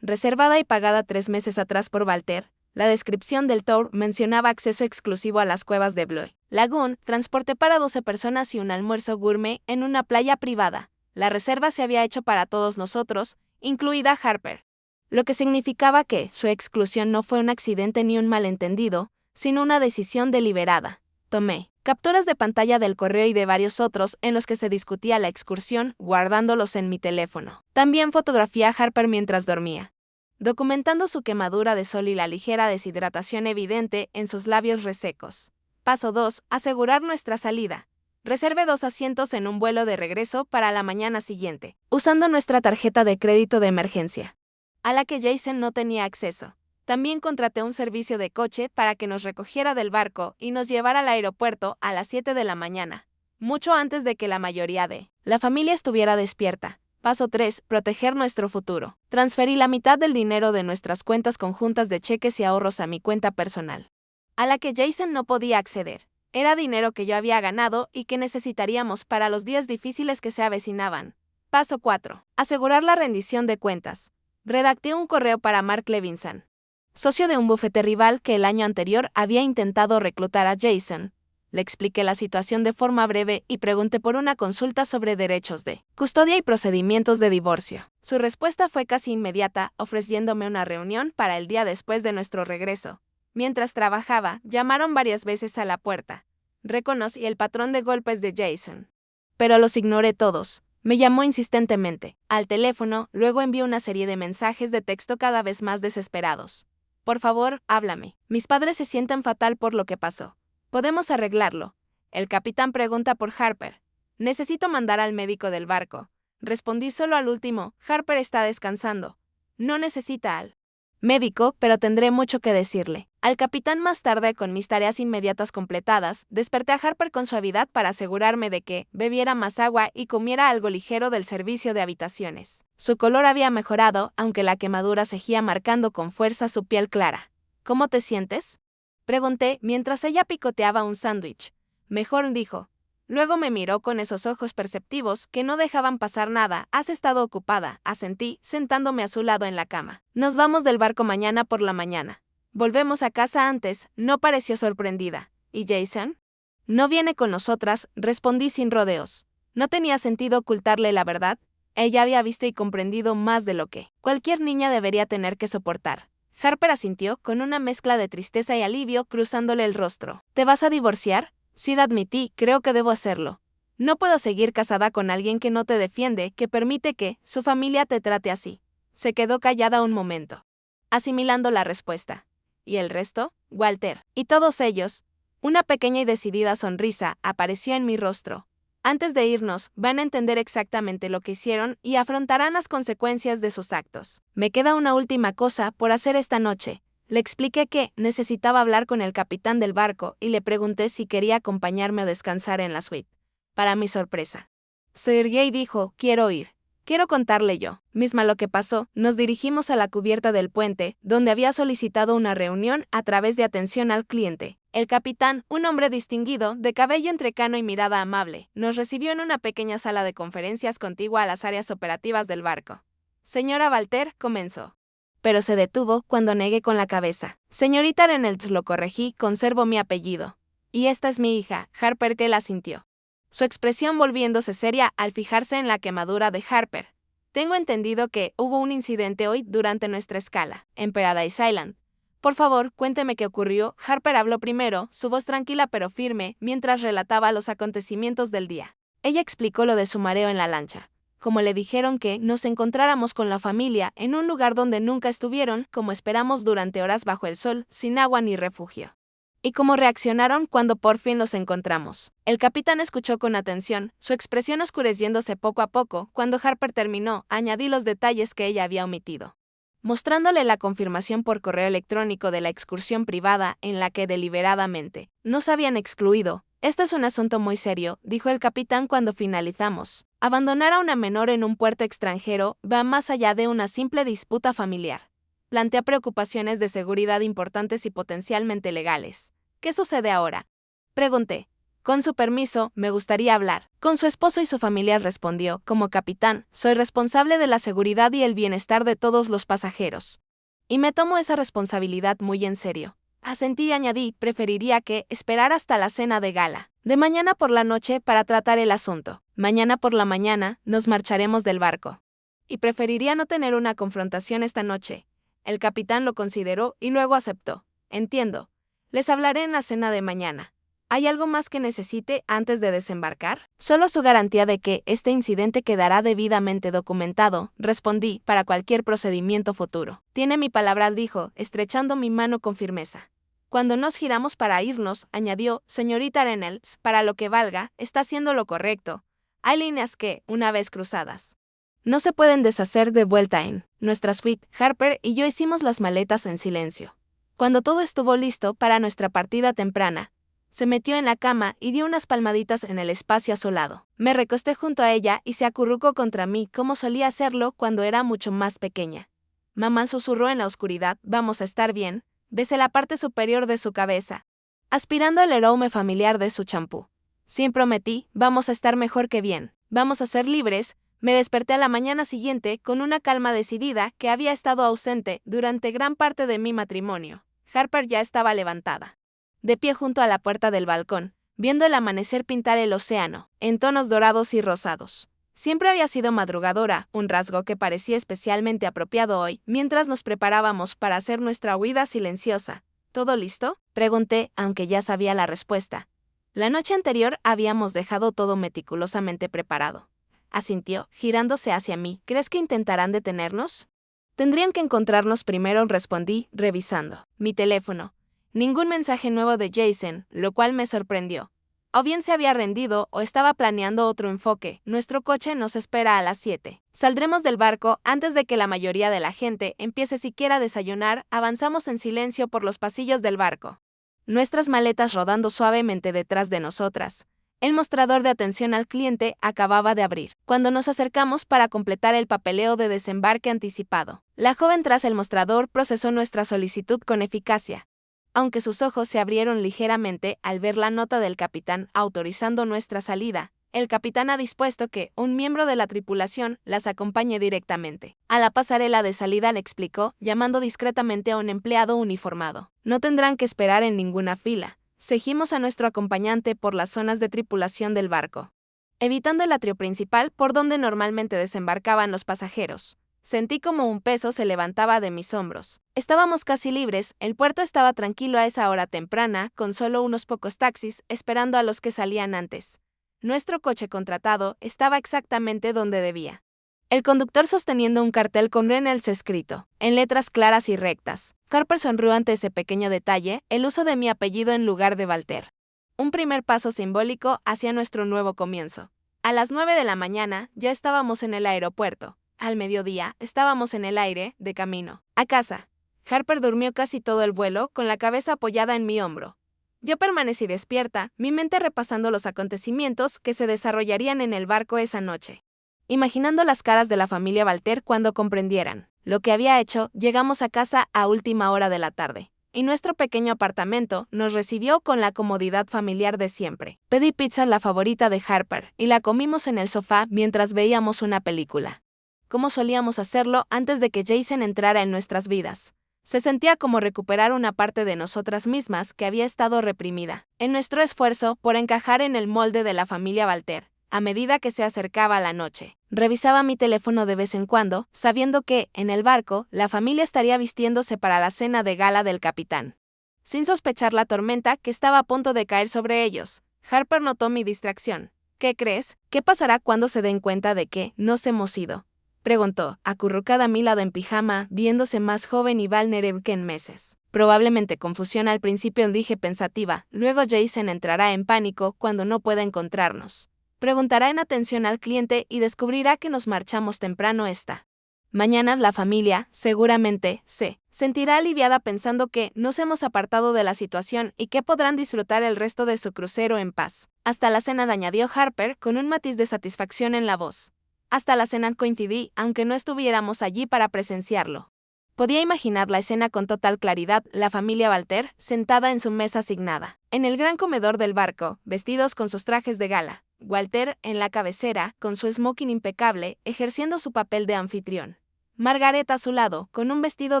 Reservada y pagada 3 meses atrás por Walter, la descripción del tour mencionaba acceso exclusivo a las cuevas de Blue Lagoon, transporte para 12 personas y un almuerzo gourmet en una playa privada. La reserva se había hecho para todos nosotros, incluida Harper. Lo que significaba que su exclusión no fue un accidente ni un malentendido, sino una decisión deliberada. Tomé capturas de pantalla del correo y de varios otros en los que se discutía la excursión, guardándolos en mi teléfono. También fotografié a Harper mientras dormía, documentando su quemadura de sol y la ligera deshidratación evidente en sus labios resecos. Paso 2. Asegurar nuestra salida. Reserve 2 asientos en un vuelo de regreso para la mañana siguiente, usando nuestra tarjeta de crédito de emergencia, a la que Jason no tenía acceso. También contraté un servicio de coche para que nos recogiera del barco y nos llevara al aeropuerto a las 7 de la mañana, mucho antes de que la mayoría de la familia estuviera despierta. Paso 3. Proteger nuestro futuro. Transferí la mitad del dinero de nuestras cuentas conjuntas de cheques y ahorros a mi cuenta personal, a la que Jason no podía acceder. Era dinero que yo había ganado y que necesitaríamos para los días difíciles que se avecinaban. Paso 4. Asegurar la rendición de cuentas. Redacté un correo para Mark Levinson, socio de un bufete rival que el año anterior había intentado reclutar a Jason. Le expliqué la situación de forma breve y pregunté por una consulta sobre derechos de custodia y procedimientos de divorcio. Su respuesta fue casi inmediata, ofreciéndome una reunión para el día después de nuestro regreso. Mientras trabajaba, llamaron varias veces a la puerta. Reconocí el patrón de golpes de Jason, pero los ignoré todos. Me llamó insistentemente al teléfono, luego envió una serie de mensajes de texto cada vez más desesperados. Por favor, háblame. Mis padres se sienten fatal por lo que pasó. Podemos arreglarlo. El capitán pregunta por Harper. Necesito mandar al médico del barco. Respondí solo al último. Harper está descansando. No necesita al médico, pero tendré mucho que decirle. Al capitán más tarde, con mis tareas inmediatas completadas, desperté a Harper con suavidad para asegurarme de que bebiera más agua y comiera algo ligero del servicio de habitaciones. Su color había mejorado, aunque la quemadura seguía marcando con fuerza su piel clara. ¿Cómo te sientes?, pregunté mientras ella picoteaba un sándwich. Mejor, dijo. Luego me miró con esos ojos perceptivos que no dejaban pasar nada. Has estado ocupada, asentí, sentándome a su lado en la cama. Nos vamos del barco mañana por la mañana. Volvemos a casa antes. No pareció sorprendida. ¿Y Jason? No viene con nosotras, respondí sin rodeos. No tenía sentido ocultarle la verdad. Ella había visto y comprendido más de lo que cualquier niña debería tener que soportar. Harper asintió con una mezcla de tristeza y alivio cruzándole el rostro. ¿Te vas a divorciar? Sí, admití, creo que debo hacerlo. No puedo seguir casada con alguien que no te defiende, que permite que su familia te trate así. Se quedó callada un momento, asimilando la respuesta. ¿Y el resto? Walter. Y todos ellos. Una pequeña y decidida sonrisa apareció en mi rostro. Antes de irnos, van a entender exactamente lo que hicieron y afrontarán las consecuencias de sus actos. Me queda una última cosa por hacer esta noche. Le expliqué que necesitaba hablar con el capitán del barco y le pregunté si quería acompañarme o descansar en la suite. Para mi sorpresa, Sergei dijo, quiero ir. Quiero contarle yo misma lo que pasó. Nos dirigimos a la cubierta del puente, donde había solicitado una reunión a través de atención al cliente. El capitán, un hombre distinguido, de cabello entrecano y mirada amable, nos recibió en una pequeña sala de conferencias contigua a las áreas operativas del barco. Señora Walter, comenzó. Pero se detuvo cuando negué con la cabeza. Señorita Reynolds, lo corregí, conservo mi apellido. Y esta es mi hija, Harper, que la sintió. Su expresión volviéndose seria al fijarse en la quemadura de Harper. Tengo entendido que hubo un incidente hoy durante nuestra escala en Paradise Island. Por favor, cuénteme qué ocurrió. Harper habló primero, su voz tranquila pero firme, mientras relataba los acontecimientos del día. Ella explicó lo de su mareo en la lancha. Como le dijeron que nos encontráramos con la familia en un lugar donde nunca estuvieron, como esperamos durante horas bajo el sol, sin agua ni refugio. Y cómo reaccionaron cuando por fin los encontramos. El capitán escuchó con atención, su expresión oscureciéndose poco a poco. Cuando Harper terminó, añadí los detalles que ella había omitido, mostrándole la confirmación por correo electrónico de la excursión privada en la que deliberadamente nos habían excluido. Esto es un asunto muy serio, dijo el capitán cuando finalizamos. Abandonar a una menor en un puerto extranjero va más allá de una simple disputa familiar. Plantea preocupaciones de seguridad importantes y potencialmente legales. ¿Qué sucede ahora?, pregunté. Con su permiso, me gustaría hablar con su esposo y su familia, respondió. Como capitán, soy responsable de la seguridad y el bienestar de todos los pasajeros. Y me tomo esa responsabilidad muy en serio. Asentí y añadí, preferiría que esperar hasta la cena de gala de mañana por la noche para tratar el asunto. Mañana por la mañana nos marcharemos del barco. Y preferiría no tener una confrontación esta noche. El capitán lo consideró y luego aceptó. Entiendo. Les hablaré en la cena de mañana. ¿Hay algo más que necesite antes de desembarcar? Solo su garantía de que este incidente quedará debidamente documentado, respondí, para cualquier procedimiento futuro. Tiene mi palabra, dijo, estrechando mi mano con firmeza. Cuando nos giramos para irnos, añadió, señorita Reynolds, para lo que valga, está haciendo lo correcto. Hay líneas que, una vez cruzadas, no se pueden deshacer de vuelta en nuestra suite. Harper y yo hicimos las maletas en silencio. Cuando todo estuvo listo para nuestra partida temprana, se metió en la cama y dio unas palmaditas en el espacio asolado. Me recosté junto a ella y se acurrucó contra mí como solía hacerlo cuando era mucho más pequeña. Mamá susurró en la oscuridad, vamos a estar bien. Besé la parte superior de su cabeza, aspirando el aroma familiar de su champú. Sin prometí, vamos a estar mejor que bien. Vamos a ser libres. Me desperté a la mañana siguiente con una calma decidida que había estado ausente durante gran parte de mi matrimonio. Harper ya estaba levantada, de pie junto a la puerta del balcón, viendo el amanecer pintar el océano, en tonos dorados y rosados. Siempre había sido madrugadora, un rasgo que parecía especialmente apropiado hoy, mientras nos preparábamos para hacer nuestra huida silenciosa. ¿Todo listo?, pregunté, aunque ya sabía la respuesta. La noche anterior habíamos dejado todo meticulosamente preparado. Asintió, girándose hacia mí. ¿Crees que intentarán detenernos? Tendrían que encontrarnos primero, respondí, revisando mi teléfono. Ningún mensaje nuevo de Jason, lo cual me sorprendió. O bien se había rendido o estaba planeando otro enfoque. Nuestro coche nos espera a las 7. Saldremos del barco antes de que la mayoría de la gente empiece siquiera a desayunar. Avanzamos en silencio por los pasillos del barco, nuestras maletas rodando suavemente detrás de nosotras. El mostrador de atención al cliente acababa de abrir. Cuando nos acercamos para completar el papeleo de desembarque anticipado, la joven tras el mostrador procesó nuestra solicitud con eficacia. Aunque sus ojos se abrieron ligeramente al ver la nota del capitán autorizando nuestra salida, el capitán ha dispuesto que un miembro de la tripulación las acompañe directamente a la pasarela de salida, le explicó, llamando discretamente a un empleado uniformado. No tendrán que esperar en ninguna fila. Seguimos a nuestro acompañante por las zonas de tripulación del barco, evitando el atrio principal por donde normalmente desembarcaban los pasajeros. Sentí como un peso se levantaba de mis hombros. Estábamos casi libres, el puerto estaba tranquilo a esa hora temprana, con solo unos pocos taxis esperando a los que salían antes. Nuestro coche contratado estaba exactamente donde debía. El conductor sosteniendo un cartel con Reynolds escrito, en letras claras y rectas. Harper sonrió ante ese pequeño detalle, el uso de mi apellido en lugar de Walter. Un primer paso simbólico hacia nuestro nuevo comienzo. A las 9 de la mañana ya estábamos en el aeropuerto. Al mediodía estábamos en el aire, de camino a casa. Harper durmió casi todo el vuelo con la cabeza apoyada en mi hombro. Yo permanecí despierta, mi mente repasando los acontecimientos que se desarrollarían en el barco esa noche. Imaginando las caras de la familia Walter cuando comprendieran lo que había hecho. Llegamos a casa a última hora de la tarde, y nuestro pequeño apartamento nos recibió con la comodidad familiar de siempre. Pedí pizza, la favorita de Harper, y la comimos en el sofá mientras veíamos una película, como solíamos hacerlo antes de que Jason entrara en nuestras vidas. Se sentía como recuperar una parte de nosotras mismas que había estado reprimida, en nuestro esfuerzo por encajar en el molde de la familia Walter. A medida que se acercaba la noche, revisaba mi teléfono de vez en cuando, sabiendo que, en el barco, la familia estaría vistiéndose para la cena de gala del capitán. Sin sospechar la tormenta que estaba a punto de caer sobre ellos, Harper notó mi distracción. ¿Qué crees? ¿Qué pasará cuando se den cuenta de que nos hemos ido?, preguntó, acurrucada a mi lado en pijama, viéndose más joven y vulnerable que en meses. Probablemente confusión al principio, dije pensativa. Luego Jason entrará en pánico cuando no pueda encontrarnos. Preguntará en atención al cliente y descubrirá que nos marchamos temprano esta mañana. La familia, seguramente, se sentirá aliviada pensando que nos hemos apartado de la situación y que podrán disfrutar el resto de su crucero en paz. Hasta la cena, añadió Harper con un matiz de satisfacción en la voz. Hasta la cena, coincidí, aunque no estuviéramos allí para presenciarlo. Podía imaginar la escena con total claridad, la familia Walter, sentada en su mesa asignada. En el gran comedor del barco, vestidos con sus trajes de gala. Walter, en la cabecera, con su smoking impecable, ejerciendo su papel de anfitrión. Margaret a su lado, con un vestido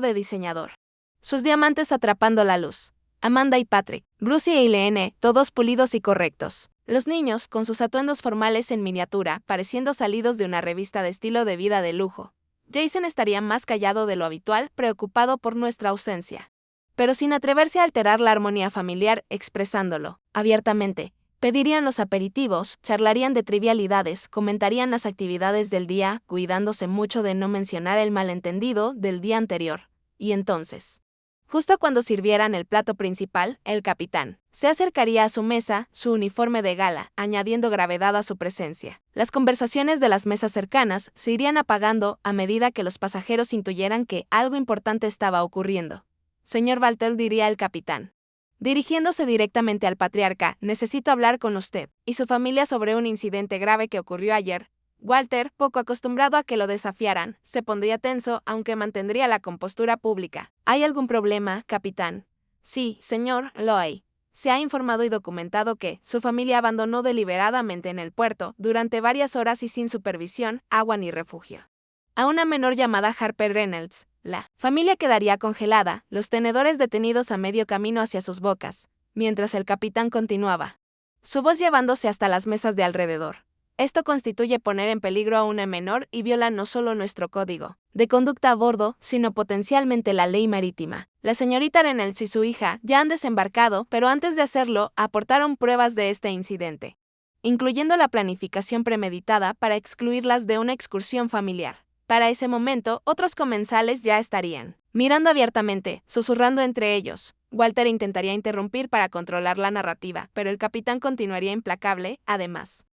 de diseñador. Sus diamantes atrapando la luz. Amanda y Patrick, Bruce y Eileen, todos pulidos y correctos. Los niños, con sus atuendos formales en miniatura, pareciendo salidos de una revista de estilo de vida de lujo. Jason estaría más callado de lo habitual, preocupado por nuestra ausencia. Pero sin atreverse a alterar la armonía familiar, expresándolo abiertamente. Pedirían los aperitivos, charlarían de trivialidades, comentarían las actividades del día, cuidándose mucho de no mencionar el malentendido del día anterior. Y entonces, justo cuando sirvieran el plato principal, el capitán se acercaría a su mesa, su uniforme de gala, añadiendo gravedad a su presencia. Las conversaciones de las mesas cercanas se irían apagando a medida que los pasajeros intuyeran que algo importante estaba ocurriendo. Señor Walter, diría el capitán, dirigiéndose directamente al patriarca, necesito hablar con usted y su familia sobre un incidente grave que ocurrió ayer. Walter, poco acostumbrado a que lo desafiaran, se pondría tenso, aunque mantendría la compostura pública. ¿Hay algún problema, capitán? Sí, señor, lo hay. Se ha informado y documentado que su familia abandonó deliberadamente en el puerto, durante varias horas y sin supervisión, agua ni refugio. A una menor llamada Harper Reynolds, la familia quedaría congelada, los tenedores detenidos a medio camino hacia sus bocas, mientras el capitán continuaba, su voz llevándose hasta las mesas de alrededor. Esto constituye poner en peligro a una menor y viola no solo nuestro código de conducta a bordo, sino potencialmente la ley marítima. La señorita Reynolds y su hija ya han desembarcado, pero antes de hacerlo, aportaron pruebas de este incidente, incluyendo la planificación premeditada para excluirlas de una excursión familiar. Para ese momento, otros comensales ya estarían mirando abiertamente, susurrando entre ellos. Walter intentaría interrumpir para controlar la narrativa, pero el capitán continuaría implacable, además.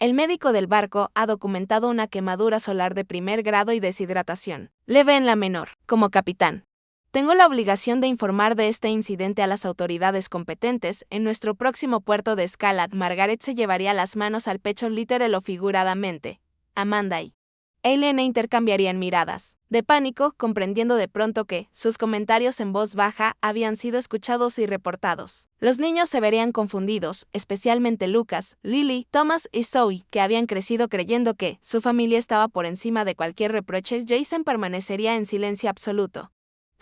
El médico del barco ha documentado una quemadura solar de primer grado y deshidratación leve en la menor. Como capitán, tengo la obligación de informar de este incidente a las autoridades competentes. En nuestro próximo puerto de escala, Margaret se llevaría las manos al pecho literal o figuradamente. Amanda y Eileen intercambiarían miradas de pánico, comprendiendo de pronto que sus comentarios en voz baja habían sido escuchados y reportados. Los niños se verían confundidos, especialmente Lucas, Lily, Thomas y Zoe, que habían crecido creyendo que su familia estaba por encima de cualquier reproche. Jason permanecería en silencio absoluto,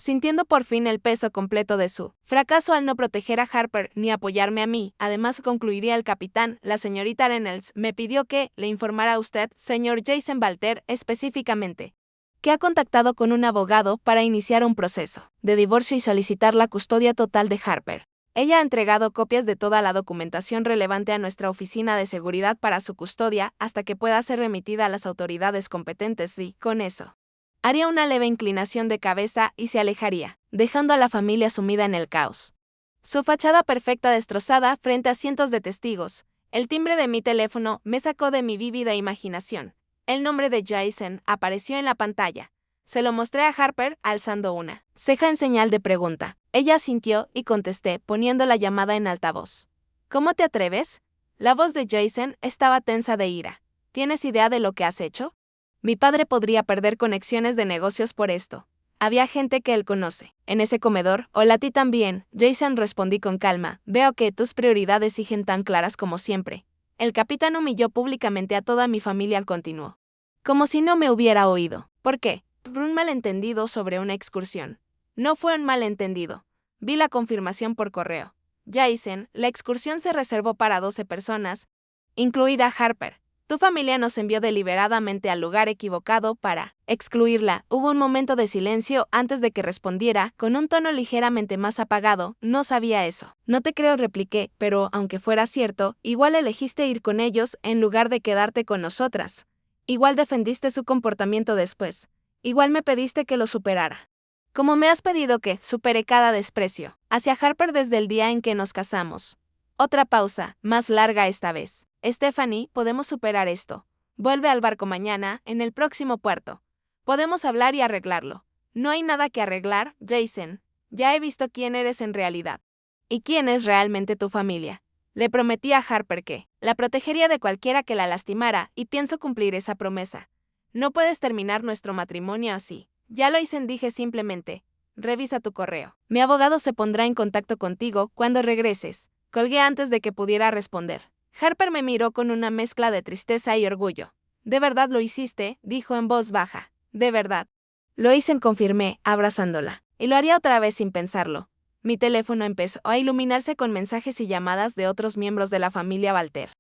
sintiendo por fin el peso completo de su fracaso al no proteger a Harper ni apoyarme a mí. Además, concluiría el capitán, la señorita Reynolds me pidió que le informara a usted, señor Jason Walter, específicamente, que ha contactado con un abogado para iniciar un proceso de divorcio y solicitar la custodia total de Harper. Ella ha entregado copias de toda la documentación relevante a nuestra oficina de seguridad para su custodia hasta que pueda ser remitida a las autoridades competentes y, con eso, haría una leve inclinación de cabeza y se alejaría, dejando a la familia sumida en el caos. Su fachada perfecta destrozada frente a cientos de testigos. El timbre de mi teléfono me sacó de mi vívida imaginación. El nombre de Jason apareció en la pantalla. Se lo mostré a Harper, alzando una ceja en señal de pregunta. Ella asintió y contesté, poniendo la llamada en altavoz. ¿Cómo te atreves? La voz de Jason estaba tensa de ira. ¿Tienes idea de lo que has hecho? Mi padre podría perder conexiones de negocios por esto. Había gente que él conoce en ese comedor. Hola, a ti también, Jason, respondí con calma. Veo que tus prioridades siguen tan claras como siempre. El capitán humilló públicamente a toda mi familia, continuó, como si no me hubiera oído. ¿Por qué? Por un malentendido sobre una excursión. No fue un malentendido. Vi la confirmación por correo. Jason, la excursión se reservó para 12 personas, incluida Harper. Tu familia nos envió deliberadamente al lugar equivocado para excluirla. Hubo un momento de silencio antes de que respondiera, con un tono ligeramente más apagado. No sabía eso. No te creo, repliqué, pero aunque fuera cierto, igual elegiste ir con ellos en lugar de quedarte con nosotras. Igual defendiste su comportamiento después. Igual me pediste que lo superara. Como me has pedido que supere cada desprecio hacia Harper desde el día en que nos casamos. Otra pausa, más larga esta vez. Stephanie, podemos superar esto. Vuelve al barco mañana, en el próximo puerto. Podemos hablar y arreglarlo. No hay nada que arreglar, Jason. Ya he visto quién eres en realidad. ¿Y quién es realmente tu familia? Le prometí a Harper que la protegería de cualquiera que la lastimara, y pienso cumplir esa promesa. No puedes terminar nuestro matrimonio así. Ya lo hice, dije simplemente. Revisa tu correo. Mi abogado se pondrá en contacto contigo cuando regreses. Colgué antes de que pudiera responder. Harper me miró con una mezcla de tristeza y orgullo. ¿De verdad lo hiciste?, dijo en voz baja. De verdad. Lo hice, confirmé, abrazándola. Y lo haría otra vez sin pensarlo. Mi teléfono empezó a iluminarse con mensajes y llamadas de otros miembros de la familia Walter.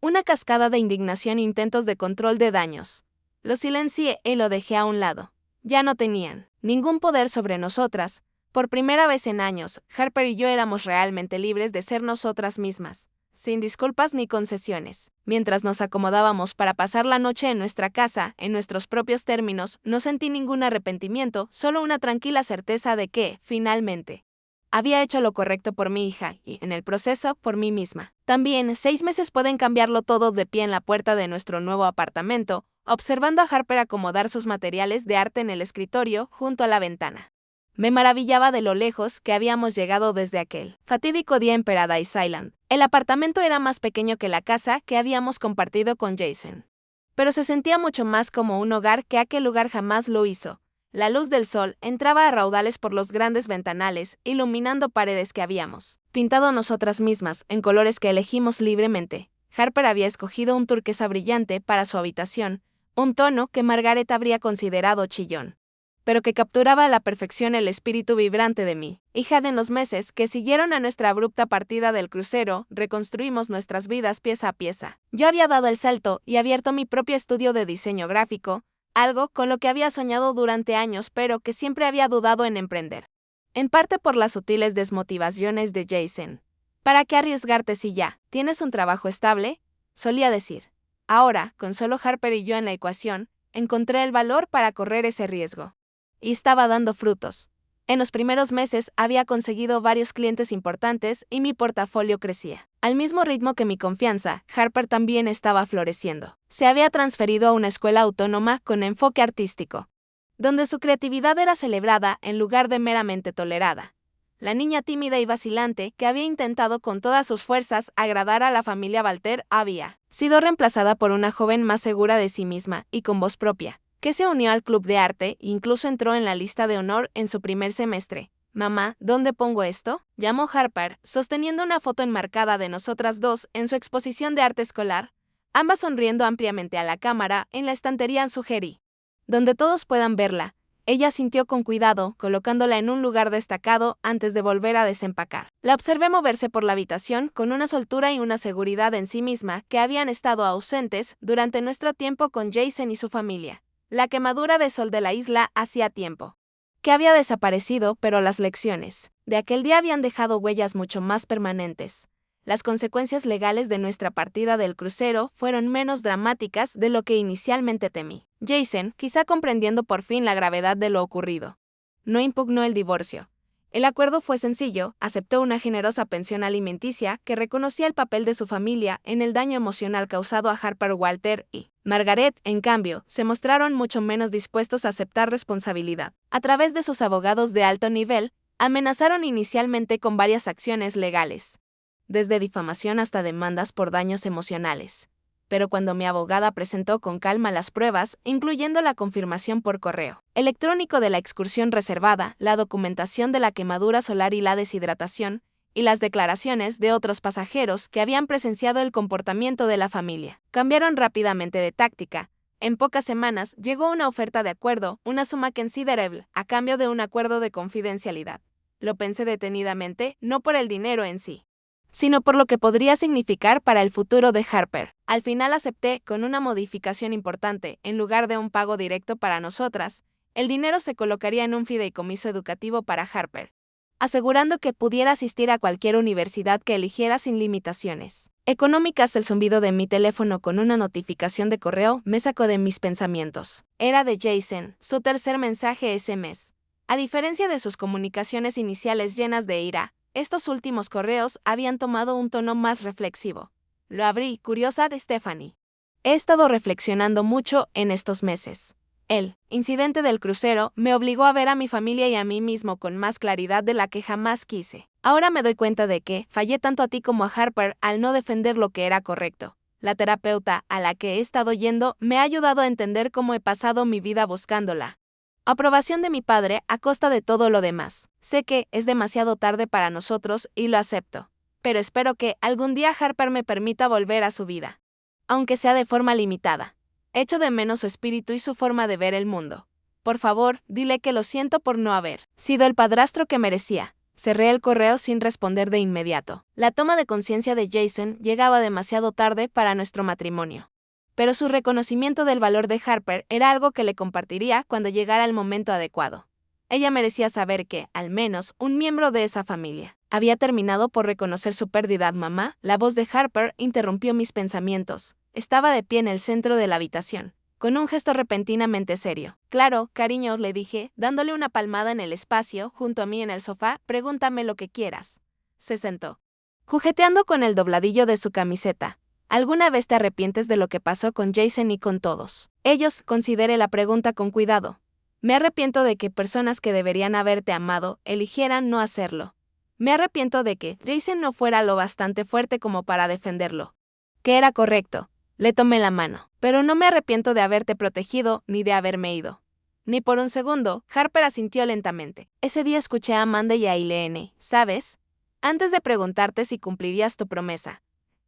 Una cascada de indignación e intentos de control de daños. Lo silencié y lo dejé a un lado. Ya no tenían ningún poder sobre nosotras. Por primera vez en años, Harper y yo éramos realmente libres de ser nosotras mismas, sin disculpas ni concesiones. Mientras nos acomodábamos para pasar la noche en nuestra casa, en nuestros propios términos, no sentí ningún arrepentimiento, solo una tranquila certeza de que, finalmente, había hecho lo correcto por mi hija y, en el proceso, por mí misma. También, 6 meses pueden cambiarlo todo. De pie en la puerta de nuestro nuevo apartamento, observando a Harper acomodar sus materiales de arte en el escritorio junto a la ventana. Me maravillaba de lo lejos que habíamos llegado desde aquel fatídico día en Paradise Island. El apartamento era más pequeño que la casa que habíamos compartido con Jason, pero se sentía mucho más como un hogar que aquel lugar jamás lo hizo. La luz del sol entraba a raudales por los grandes ventanales, iluminando paredes que habíamos pintado nosotras mismas en colores que elegimos libremente. Harper había escogido un turquesa brillante para su habitación, un tono que Margaret habría considerado chillón, pero que capturaba a la perfección el espíritu vibrante de mi hija. En los meses que siguieron a nuestra abrupta partida del crucero, reconstruimos nuestras vidas pieza a pieza. Yo había dado el salto y abierto mi propio estudio de diseño gráfico, algo con lo que había soñado durante años pero que siempre había dudado en emprender. En parte por las sutiles desmotivaciones de Jason. ¿Para qué arriesgarte si ya tienes un trabajo estable?, solía decir. Ahora, con solo Harper y yo en la ecuación, encontré el valor para correr ese riesgo. Y estaba dando frutos. En los primeros meses había conseguido varios clientes importantes y mi portafolio crecía. Al mismo ritmo que mi confianza, Harper también estaba floreciendo. Se había transferido a una escuela autónoma con enfoque artístico, donde su creatividad era celebrada en lugar de meramente tolerada. La niña tímida y vacilante que había intentado con todas sus fuerzas agradar a la familia Walter había sido reemplazada por una joven más segura de sí misma y con voz propia, que se unió al club de arte e incluso entró en la lista de honor en su primer semestre. «Mamá, ¿dónde pongo esto?», llamó Harper, sosteniendo una foto enmarcada de nosotras dos en su exposición de arte escolar. Ambas sonriendo ampliamente a la cámara, en la estantería sugerí. «Donde todos puedan verla». Ella sintió con cuidado, colocándola en un lugar destacado antes de volver a desempacar. La observé moverse por la habitación con una soltura y una seguridad en sí misma que habían estado ausentes durante nuestro tiempo con Jason y su familia. La quemadura de sol de la isla hacía tiempo que había desaparecido, pero las lecciones de aquel día habían dejado huellas mucho más permanentes. Las consecuencias legales de nuestra partida del crucero fueron menos dramáticas de lo que inicialmente temí. Jason, quizá comprendiendo por fin la gravedad de lo ocurrido, no impugnó el divorcio. El acuerdo fue sencillo, aceptó una generosa pensión alimenticia que reconocía el papel de su familia en el daño emocional causado a Harper Walter y Margaret, en cambio, se mostraron mucho menos dispuestos a aceptar responsabilidad. A través de sus abogados de alto nivel, amenazaron inicialmente con varias acciones legales, desde difamación hasta demandas por daños emocionales. Pero cuando mi abogada presentó con calma las pruebas, incluyendo la confirmación por correo electrónico de la excursión reservada, la documentación de la quemadura solar y la deshidratación, y las declaraciones de otros pasajeros que habían presenciado el comportamiento de la familia, cambiaron rápidamente de táctica. En pocas semanas llegó una oferta de acuerdo, una suma considerable, a cambio de un acuerdo de confidencialidad. Lo pensé detenidamente, no por el dinero en sí, sino por lo que podría significar para el futuro de Harper. Al final acepté, con una modificación importante. En lugar de un pago directo para nosotras, el dinero se colocaría en un fideicomiso educativo para Harper, asegurando que pudiera asistir a cualquier universidad que eligiera sin limitaciones económicas. El zumbido de mi teléfono con una notificación de correo me sacó de mis pensamientos. Era de Jason, su tercer mensaje ese mes. A diferencia de sus comunicaciones iniciales llenas de ira, estos últimos correos habían tomado un tono más reflexivo. Lo abrí, curiosa de Stephanie. He estado reflexionando mucho en estos meses. El incidente del crucero me obligó a ver a mi familia y a mí mismo con más claridad de la que jamás quise. Ahora me doy cuenta de que fallé tanto a ti como a Harper al no defender lo que era correcto. La terapeuta a la que he estado yendo me ha ayudado a entender cómo he pasado mi vida buscándola Aprobación de mi padre a costa de todo lo demás. Sé que es demasiado tarde para nosotros y lo acepto. Pero espero que algún día Harper me permita volver a su vida. Aunque sea de forma limitada. Echo de menos su espíritu y su forma de ver el mundo. Por favor, dile que lo siento por no haber sido el padrastro que merecía. Cerré el correo sin responder de inmediato. La toma de conciencia de Jason llegaba demasiado tarde para nuestro matrimonio. Pero su reconocimiento del valor de Harper era algo que le compartiría cuando llegara el momento adecuado. Ella merecía saber que, al menos, un miembro de esa familia había terminado por reconocer su pérdida. Mamá, la voz de Harper interrumpió mis pensamientos. Estaba de pie en el centro de la habitación, con un gesto repentinamente serio. Claro, cariño, le dije, dándole una palmada en el espacio, junto a mí en el sofá, pregúntame lo que quieras. Se sentó, jugueteando con el dobladillo de su camiseta. ¿Alguna vez te arrepientes de lo que pasó con Jason y con todos ellos? Considere la pregunta con cuidado. Me arrepiento de que personas que deberían haberte amado eligieran no hacerlo. Me arrepiento de que Jason no fuera lo bastante fuerte como para defenderlo. Que era correcto. Le tomé la mano. Pero no me arrepiento de haberte protegido ni de haberme ido. Ni por un segundo. Harper asintió lentamente. Ese día escuché a Amanda y a Eileen, ¿sabes? Antes de preguntarte si cumplirías tu promesa.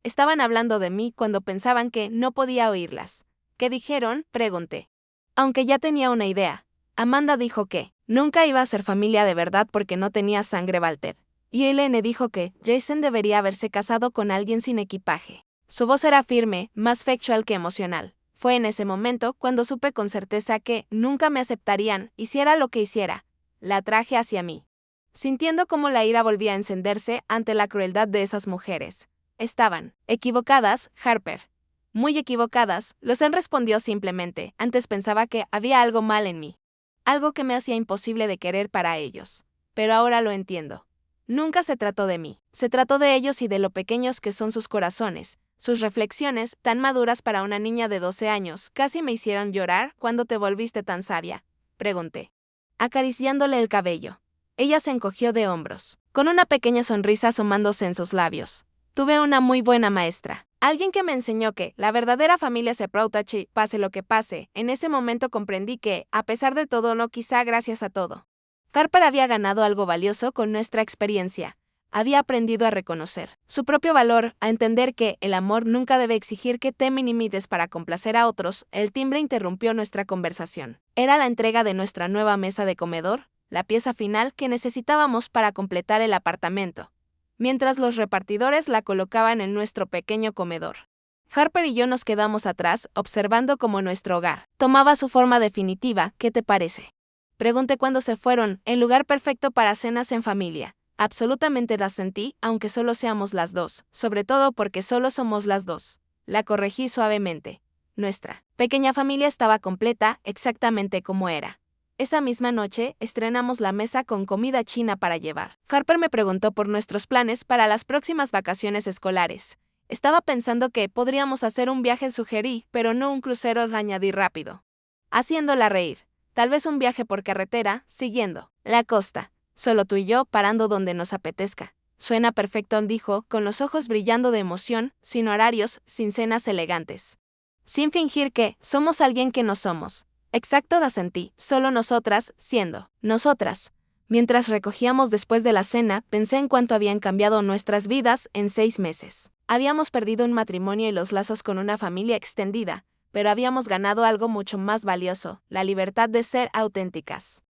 Estaban hablando de mí cuando pensaban que no podía oírlas. ¿Qué dijeron? Pregunté. Aunque ya tenía una idea. Amanda dijo que nunca iba a ser familia de verdad porque no tenía sangre Walter. Y Eileen dijo que Jason debería haberse casado con alguien sin equipaje. Su voz era firme, más factual que emocional. Fue en ese momento cuando supe con certeza que nunca me aceptarían, hiciera lo que hiciera. La atraje hacia mí, sintiendo cómo la ira volvía a encenderse ante la crueldad de esas mujeres. Estaban equivocadas, Harper. Muy equivocadas, Lozan respondió simplemente. Antes pensaba que había algo mal en mí. Algo que me hacía imposible de querer para ellos. Pero ahora lo entiendo. Nunca se trató de mí. Se trató de ellos y de lo pequeños que son sus corazones. Sus reflexiones, tan maduras para una niña de 12 años, casi me hicieron llorar cuando te volviste tan sabia. Pregunté, acariciándole el cabello. Ella se encogió de hombros, con una pequeña sonrisa asomándose en sus labios. Tuve una muy buena maestra. Alguien que me enseñó que la verdadera familia se protege, pase lo que pase. En ese momento comprendí que, a pesar de todo, no quizá gracias a todo. Harper había ganado algo valioso con nuestra experiencia. Había aprendido a reconocer su propio valor, a entender que el amor nunca debe exigir que te minimites para complacer a otros. El timbre interrumpió nuestra conversación. Era la entrega de nuestra nueva mesa de comedor, la pieza final que necesitábamos para completar el apartamento, mientras los repartidores la colocaban en nuestro pequeño comedor. Harper y yo nos quedamos atrás, observando cómo nuestro hogar tomaba su forma definitiva. ¿Qué te parece? Pregunté cuando se fueron, el lugar perfecto para cenas en familia. Absolutamente la sentí, aunque solo seamos las dos, sobre todo porque solo somos las dos. La corregí suavemente. Nuestra pequeña familia estaba completa, exactamente como era. Esa misma noche, estrenamos la mesa con comida china para llevar. Harper me preguntó por nuestros planes para las próximas vacaciones escolares. Estaba pensando que podríamos hacer un viaje, sugerí, pero no un crucero, añadí rápido, haciéndola reír. Tal vez un viaje por carretera, siguiendo la costa. Solo tú y yo, parando donde nos apetezca. Suena perfecto, dijo, con los ojos brillando de emoción, sin horarios, sin cenas elegantes. Sin fingir que somos alguien que no somos. Exacto, asentí, solo nosotras, siendo nosotras. Mientras recogíamos después de la cena, pensé en cuánto habían cambiado nuestras vidas en 6 meses. Habíamos perdido un matrimonio y los lazos con una familia extendida, pero habíamos ganado algo mucho más valioso, la libertad de ser auténticas.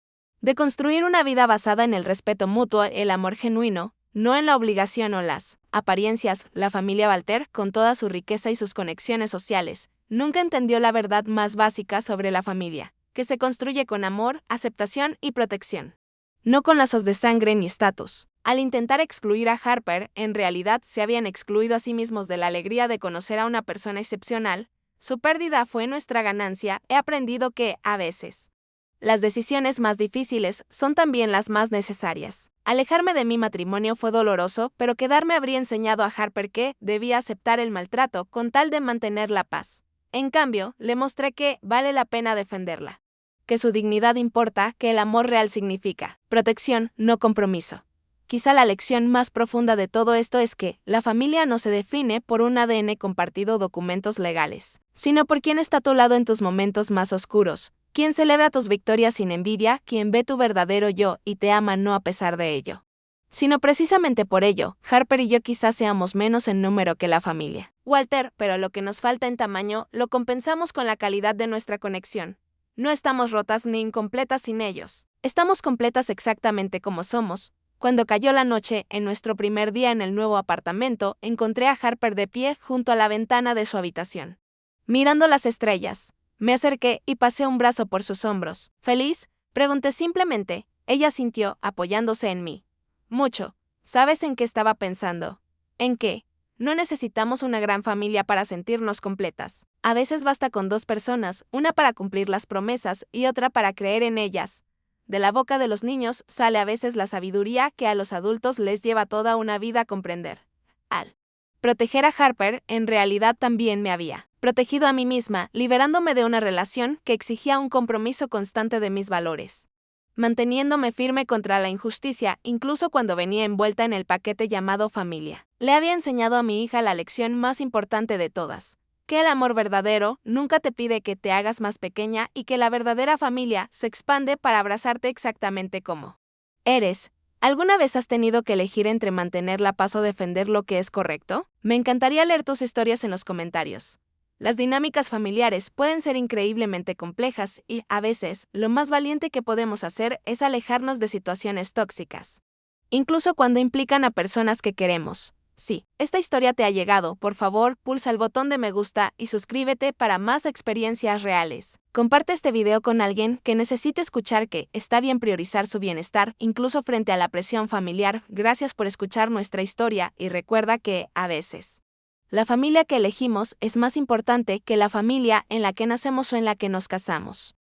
De construir una vida basada en el respeto mutuo, el amor genuino, no en la obligación o las apariencias. La familia Walter, con toda su riqueza y sus conexiones sociales, nunca entendió la verdad más básica sobre la familia, que se construye con amor, aceptación y protección. No con lazos de sangre ni estatus. Al intentar excluir a Harper, en realidad se habían excluido a sí mismos de la alegría de conocer a una persona excepcional. Su pérdida fue nuestra ganancia. He aprendido que, a veces, las decisiones más difíciles son también las más necesarias. Alejarme de mi matrimonio fue doloroso, pero quedarme habría enseñado a Harper que debía aceptar el maltrato con tal de mantener la paz. En cambio, le mostré que vale la pena defenderla. Que su dignidad importa, que el amor real significa protección, no compromiso. Quizá la lección más profunda de todo esto es que la familia no se define por un ADN compartido o documentos legales, sino por quién está a tu lado en tus momentos más oscuros, quien celebra tus victorias sin envidia, quien ve tu verdadero yo y te ama no a pesar de ello. Sino precisamente por ello, Harper y yo quizás seamos menos en número que la familia. Walter, pero lo que nos falta en tamaño lo compensamos con la calidad de nuestra conexión. No estamos rotas ni incompletas sin ellos. Estamos completas exactamente como somos. Cuando cayó la noche, en nuestro primer día en el nuevo apartamento, encontré a Harper de pie junto a la ventana de su habitación, mirando las estrellas. Me acerqué y pasé un brazo por sus hombros. ¿Feliz?, pregunté simplemente. Ella sintió, apoyándose en mí. Mucho. ¿Sabes en qué estaba pensando? ¿En qué? No necesitamos una gran familia para sentirnos completas. A veces basta con 2 personas, una para cumplir las promesas y otra para creer en ellas. De la boca de los niños sale a veces la sabiduría que a los adultos les lleva toda una vida a comprender. Al proteger a Harper, en realidad también me había protegido a mí misma, liberándome de una relación que exigía un compromiso constante de mis valores, manteniéndome firme contra la injusticia, incluso cuando venía envuelta en el paquete llamado familia. Le había enseñado a mi hija la lección más importante de todas: que el amor verdadero nunca te pide que te hagas más pequeña y que la verdadera familia se expande para abrazarte exactamente como eres. ¿Alguna vez has tenido que elegir entre mantener la paz o defender lo que es correcto? Me encantaría leer tus historias en los comentarios. Las dinámicas familiares pueden ser increíblemente complejas y, a veces, lo más valiente que podemos hacer es alejarnos de situaciones tóxicas, incluso cuando implican a personas que queremos. Si esta historia te ha llegado, por favor, pulsa el botón de me gusta y suscríbete para más experiencias reales. Comparte este video con alguien que necesite escuchar que está bien priorizar su bienestar, incluso frente a la presión familiar. Gracias por escuchar nuestra historia y recuerda que, a veces, la familia que elegimos es más importante que la familia en la que nacemos o en la que nos casamos.